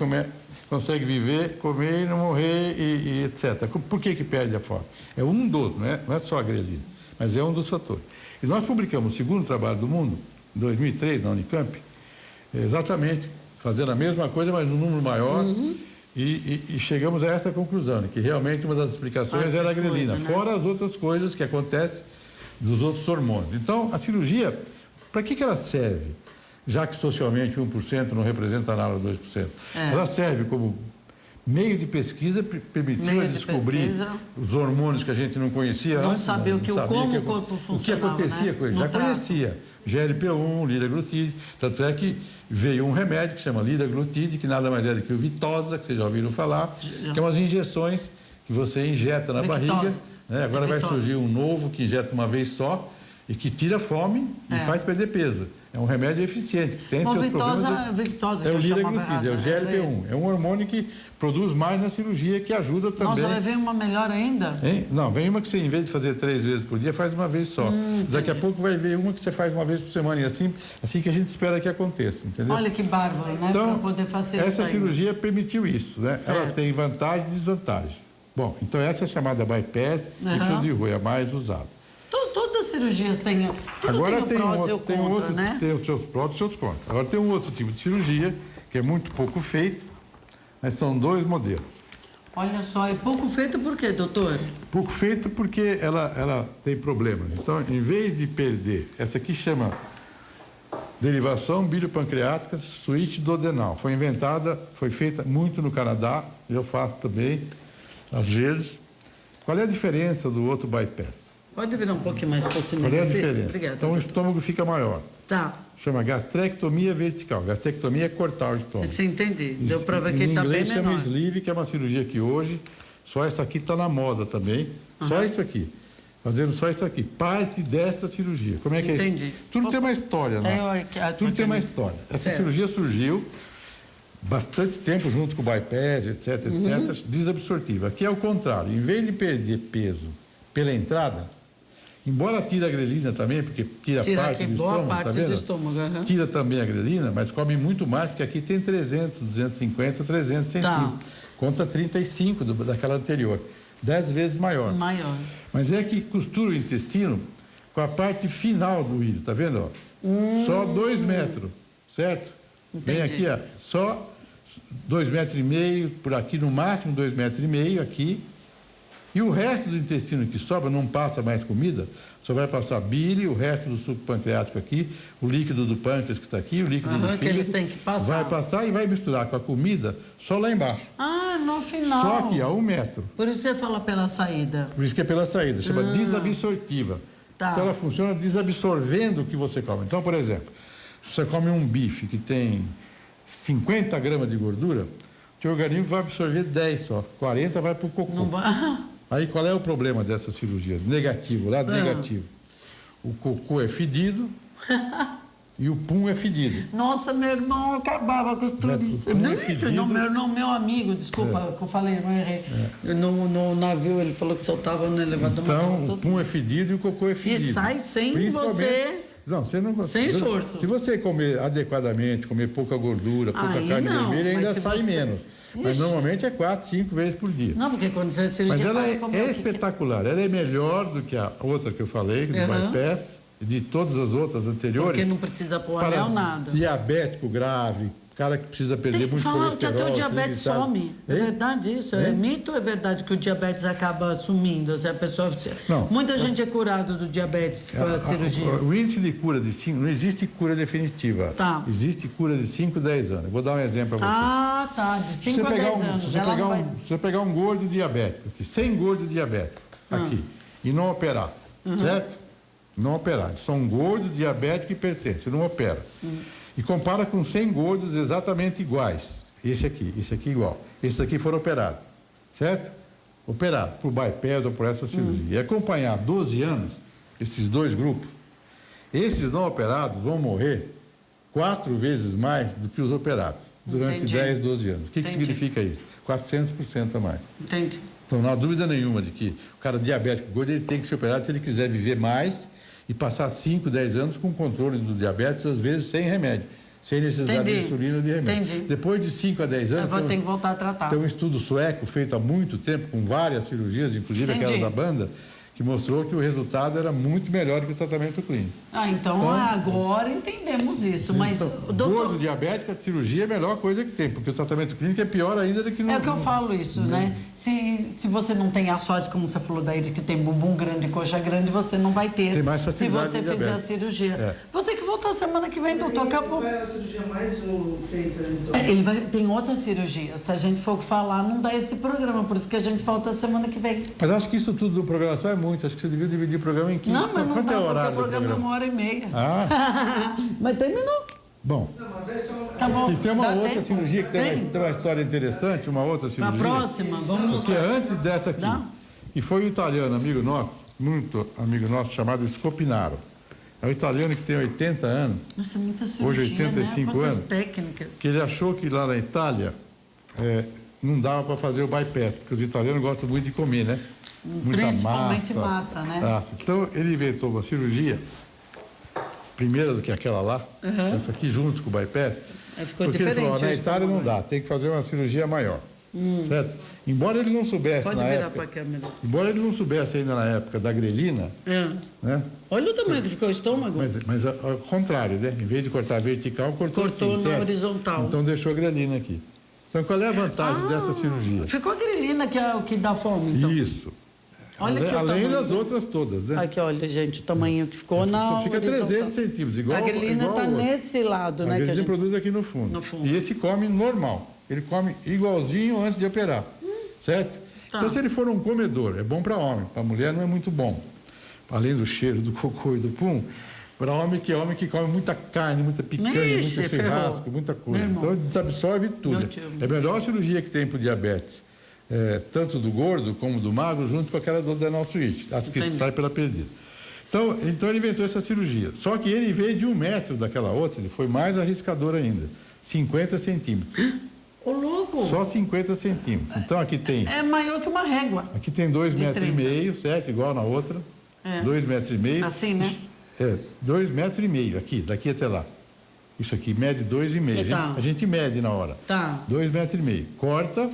consegue viver, comer e não morrer e etc. Por que perde a fome? É um dos, não é só a grelina, mas é um dos fatores. E nós publicamos o segundo trabalho do mundo, em 2003, na Unicamp, exatamente fazendo a mesma coisa, mas num número maior, e chegamos a essa conclusão, que realmente uma das explicações era a grelina, fora as outras coisas que acontecem dos outros hormônios. Então, a cirurgia, para que ela serve? Já que socialmente 1% não representa nada, 2%. Ela serve como meio de pesquisa, permitiu descobrir os hormônios que a gente não conhecia antes. Não sabia como o corpo funcionava, o que acontecia com ele. Já conhecia GLP-1, liraglutide, tanto é que veio um remédio que chama liraglutide, que nada mais é do que o Vitosa, que vocês já ouviram falar, que é umas injeções que você injeta na barriga. Né? Agora vai surgir um novo que injeta uma vez só e que tira fome e faz perder peso. É um remédio eficiente, que tem seus problemas. Victosa, é o liraglutide, é o GLP-1. É um hormônio que produz mais na cirurgia, que ajuda também. Nossa, vai vir uma melhor ainda? Não, vem uma que você, em vez de fazer 3 vezes por dia, faz uma vez só. Daqui a pouco vai vir uma que você faz uma vez por semana, e assim que a gente espera que aconteça, entendeu? Olha que bárbaro, né? Então, para poder facilitar essa cirurgia permitiu isso, né? Certo. Ela tem vantagem e desvantagem. Bom, então essa é chamada bypass e fio de rua, é a mais usada. Todas as cirurgias têm. Agora tem outro, né? Tem os seus prós e os seus contras. Agora tem um outro tipo de cirurgia que é muito pouco feito, mas são 2 modelos. Olha só, é pouco feito por quê, doutor? Pouco feito porque ela tem problemas. Então, em vez de perder, essa aqui chama derivação biliopancreática suíte duodenal. Foi feita muito no Canadá, eu faço também, às vezes. Qual é a diferença do outro bypass? Pode virar um pouquinho mais para cima. Qual é a diferença? Obrigada, então, o estômago fica maior. Tá. Chama gastrectomia vertical. Gastrectomia é cortar o estômago. Você entendi. Deu para ver que ele está bem menor. Em inglês chama sleeve, que é uma cirurgia que hoje, só essa aqui está na moda também. Só isso aqui. Fazendo só isso aqui. Parte dessa cirurgia. Como é que é isso? Tudo tem uma história, né? Tudo tem uma história. Essa cirurgia surgiu bastante tempo junto com o bypass, etc, desabsortiva. Aqui é o contrário. Em vez de perder peso pela entrada, embora tire a grelina também, porque tira parte do estômago, tá vendo? Tira também a grelina, mas come muito mais, porque aqui tem 300, 250, 300 centímetros. Conta 35 daquela anterior. 10 vezes maior. Mas é que costura o intestino com a parte final do ilho, tá vendo? Só 2 metros, certo? Vem aqui, ó, só 2,5 metros, por aqui no máximo 2,5 metros aqui. E o resto do intestino que sobra não passa mais comida, só vai passar bile, o resto do suco pancreático aqui, o líquido do pâncreas que está aqui, o líquido do fígado. Que eles têm que passar. Vai passar e vai misturar com a comida só lá embaixo. No final. Só aqui, a 1 metro. Por isso você fala pela saída. Por isso que é pela saída, chama desabsortiva. Então ela funciona desabsorvendo o que você come. Então, por exemplo, se você come um bife que tem 50 gramas de gordura, o teu organismo vai absorver 10 só, 40 vai para o cocô. Não vai. Aí qual é o problema dessa cirurgia? Negativo, lado negativo. O cocô é fedido e o pum é fedido. Nossa, meu irmão acabava com os turistas. Meu amigo, desculpa que eu falei, não errei. No navio ele falou que só estava no elevador. Então, o pum é fedido e o cocô é fedido. E sai sem você... Não, você não... Sem esforço. Se você comer adequadamente, comer pouca gordura, pouca carne vermelha, ainda sai menos. Mas normalmente é 4, 5 vezes por dia. Não, porque quando faz cirurgia... Mas ela é espetacular. Ela é melhor do que a outra que eu falei, do bypass, de todas as outras anteriores. Porque não precisa pôr anel, nada. Diabético grave, cara que precisa perder muito colesterol. Que até o diabetes some. É verdade isso? É mito ou é verdade que o diabetes acaba sumindo? Se a pessoa... Não. Muita gente é curada do diabetes com a cirurgia. O índice de cura de 5... Não existe cura definitiva. Tá. Existe cura de 5, 10 anos. Eu vou dar um exemplo para você. Ah, tá. De 5 a 10 anos. Se você pegar um gordo diabético, sem gordo diabético, aqui, e não operar, certo? Não operar. Só um gordo diabético hipertenso, não opera. E compara com 100 gordos exatamente iguais. Esse aqui igual. Esses aqui foram operados, certo? Operados por bypass ou por essa cirurgia. E acompanhar 12 anos, esses dois grupos, esses não operados vão morrer 4 vezes mais do que os operados, durante 10, 12 anos. O que significa isso? 400% a mais. Entendi. Então, não há dúvida nenhuma de que o cara diabético gordo, ele tem que ser operado se ele quiser viver mais e passar 5, 10 anos com controle do diabetes, às vezes sem remédio, sem necessidade de insulina ou de remédio. Depois de 5 a 10 anos... Eu vou ter que voltar a tratar. Tem um estudo sueco feito há muito tempo, com várias cirurgias, inclusive aquela da banda, que mostrou que o resultado era muito melhor que o tratamento clínico. Então agora entendemos isso, mas... Gordo diabético, a cirurgia é a melhor coisa que tem, porque o tratamento clínico é pior ainda do que... É o que eu falo isso, né? Se você não tem a sorte, como você falou daí, de que tem bumbum grande e coxa grande, você não vai ter. Tem mais facilidade se você fizer a cirurgia. Vou ter que voltar semana que vem, doutor. Acabou. Qual é a cirurgia mais feita, então? Tem outra cirurgia. Se a gente for falar, não dá esse programa, por isso que a gente volta semana que vem. Mas acho que isso tudo do programação é muito. Acho que você devia dividir o programa em 15. Não, mas não Quanto dá, é o horário porque o programa é 1h30. Mas terminou. Bom. Tá bom. Tem uma outra cirurgia que tem uma história interessante, uma outra cirurgia. Na próxima, vamos porque antes dessa aqui, e foi um italiano, amigo nosso, muito amigo nosso, chamado Scopinaro. É um italiano que tem 80 anos. Nossa, muita cirurgia, hoje 85 anos. Técnicas. Que ele achou que lá na Itália não dava para fazer o bypass, porque os italianos gostam muito de comer, né? Muita principalmente massa, né? Então, ele inventou uma cirurgia, primeira do que aquela lá, essa aqui junto com o bypass, ficou porque diferente, ele falou, na Itália não dá, tem que fazer uma cirurgia maior, certo? Embora ele não soubesse Pode na virar época, para a câmera. embora ele não soubesse ainda na época da grelina, né? Olha o tamanho que ficou o estômago. Mas ao contrário, né? Em vez de cortar vertical, cortou assim, na horizontal. Então deixou a grelina aqui. Então qual é a vantagem dessa cirurgia? Ficou a grelina, que é o que dá fome, então. Isso. Olha aqui além das outras todas, né? Aqui, olha, gente, o tamanho que ficou na fica 300 centímetros, igual a grelina está nesse lado, né? A grelina produz aqui no fundo. E esse come normal. Ele come igualzinho antes de operar, certo? Então, se ele for um comedor, é bom para homem. Para mulher não é muito bom. Além do cheiro do cocô e do pum, para homem que come muita carne, muita picanha, muito churrasco, muita coisa. Então, desabsorve tudo. É a melhor cirurgia que tem para o diabetes. Tanto do gordo como do magro, junto com aquela do adenal switch, as que sai pela perdida. Então ele inventou essa cirurgia. Só que ele veio de 1 metro daquela outra, ele foi mais arriscador ainda. 50 centímetros. Ô, louco! Só 50 centímetros. Então aqui tem... É maior que uma régua. Aqui tem 2,5 metros, certo? Igual na outra. 2,5 metros. Assim, né? 2,5 metros aqui, daqui até lá. Isso aqui mede 2,5. A gente mede na hora. 2,5 metros. Corta...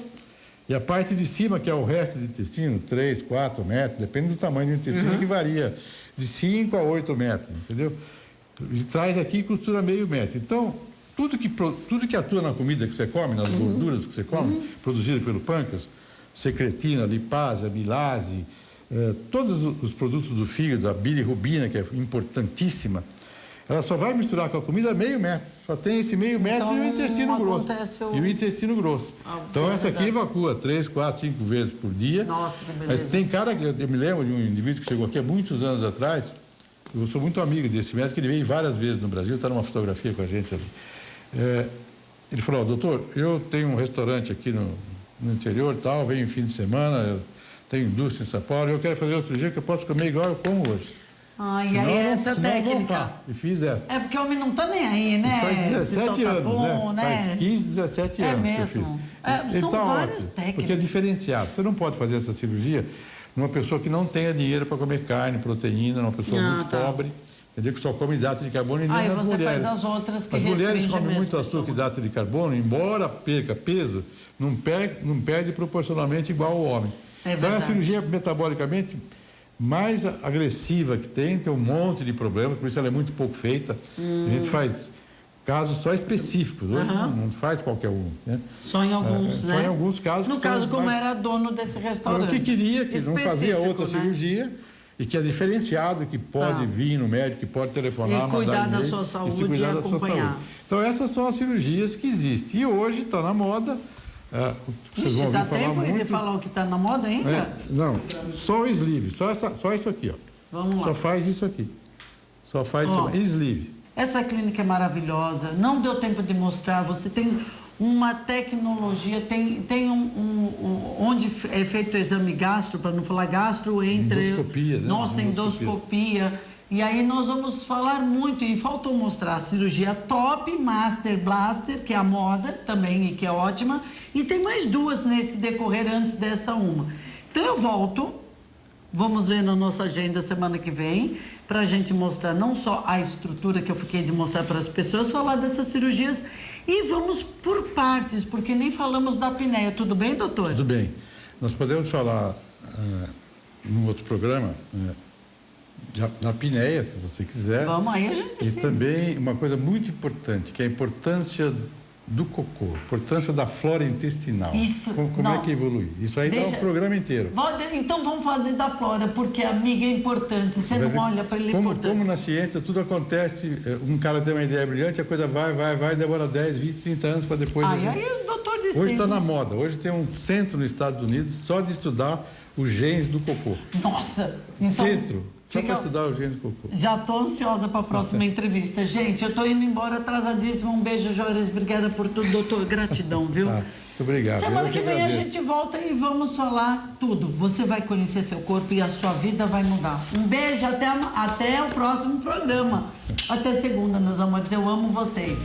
E a parte de cima, que é o resto do intestino, 3, 4 metros, depende do tamanho do intestino, que varia de 5 a 8 metros, entendeu? E traz aqui e costura meio metro. Então, tudo que atua na comida que você come, nas gorduras que você come, produzida pelo pâncreas, secretina, lipase, amilase, todos os produtos do fígado, a bilirrubina, que é importantíssima, ela só vai misturar com a comida meio metro. Só tem esse meio metro e o intestino grosso. E o intestino grosso. Então, essa aqui evacua 3, 4, 5 vezes por dia. Nossa, que beleza. Mas tem cara que... Eu me lembro de um indivíduo que chegou aqui há muitos anos atrás. Eu sou muito amigo desse médico, ele veio várias vezes no Brasil, está numa fotografia com a gente ali. Ele falou, doutor, eu tenho um restaurante aqui no interior, tal, venho em fim de semana, eu tenho indústria em São Paulo, eu quero fazer outro dia que eu posso comer igual eu como hoje. E aí essa técnica. E fiz essa. É porque o homem não está nem aí, né? Faz 17 anos, bom, né? Faz 15, 17 anos. É mesmo. São várias técnicas. Porque é diferenciado. Você não pode fazer essa cirurgia numa pessoa que não tenha dinheiro para comer carne, proteína, numa pessoa muito pobre, entendeu? Que só come hidrato de carbono e nem E as você mulheres. faz as outras que as mulheres comem mesmo, muito açúcar e hidrato de carbono, embora perca peso, não perde proporcionalmente igual ao homem. Então é a cirurgia metabolicamente mais agressiva que tem um monte de problemas, por isso ela é muito pouco feita. A gente faz casos só específicos, hoje não faz qualquer um. Né? Só em alguns, né? Só em alguns casos. No caso, como era dono desse restaurante. O que queria, que não fazia outra cirurgia, e que é diferenciado, que pode vir no médico, que pode telefonar, e cuidar da sua saúde e acompanhar. Então essas são as cirurgias que existem. E hoje está na moda. Vocês vão ouvir falar muito. De falar o que está na moda ainda? Não, só o sleeve, só isso aqui, ó. Vamos lá. Só faz isso aqui. Só faz isso aqui. Sleeve. Essa clínica é maravilhosa, não deu tempo de mostrar, você tem uma tecnologia, tem onde é feito o exame gastro, para não falar gastro, entre... Endoscopia, né? Nossa, endoscopia. E aí nós vamos falar muito, e faltou mostrar a cirurgia top, Master Blaster, que é a moda também e que é ótima, e tem mais duas nesse decorrer antes dessa uma. Então eu volto, vamos ver na nossa agenda semana que vem, para a gente mostrar não só a estrutura que eu fiquei de mostrar para as pessoas, falar dessas cirurgias, e vamos por partes, porque nem falamos da apneia. Tudo bem, doutor? Tudo bem. Nós podemos falar num outro programa... na apneia, se você quiser. Vamos aí, a gente E também uma coisa muito importante, que é a importância do cocô, a importância da flora intestinal. Isso. Como é que evolui? Isso aí dá um programa inteiro. Então vamos fazer da flora, porque amiga é importante. Você não olha para ele é importante. Como na ciência tudo acontece, um cara tem uma ideia brilhante, a coisa vai, demora 10, 20, 30 anos para depois... Aí o doutor disse... Hoje está na moda. Hoje tem um centro nos Estados Unidos só de estudar os genes do cocô. Nossa! Então... Centro. Só para estudar o gene do cocô. Já estou ansiosa para a próxima entrevista. Gente, eu estou indo embora atrasadíssima. Um beijo, Jóias. Obrigada por tudo, doutor. Gratidão, viu? Muito obrigado. Semana que vem a gente volta e vamos falar tudo. Você vai conhecer seu corpo e a sua vida vai mudar. Um beijo, até o próximo programa. Até segunda, meus amores. Eu amo vocês.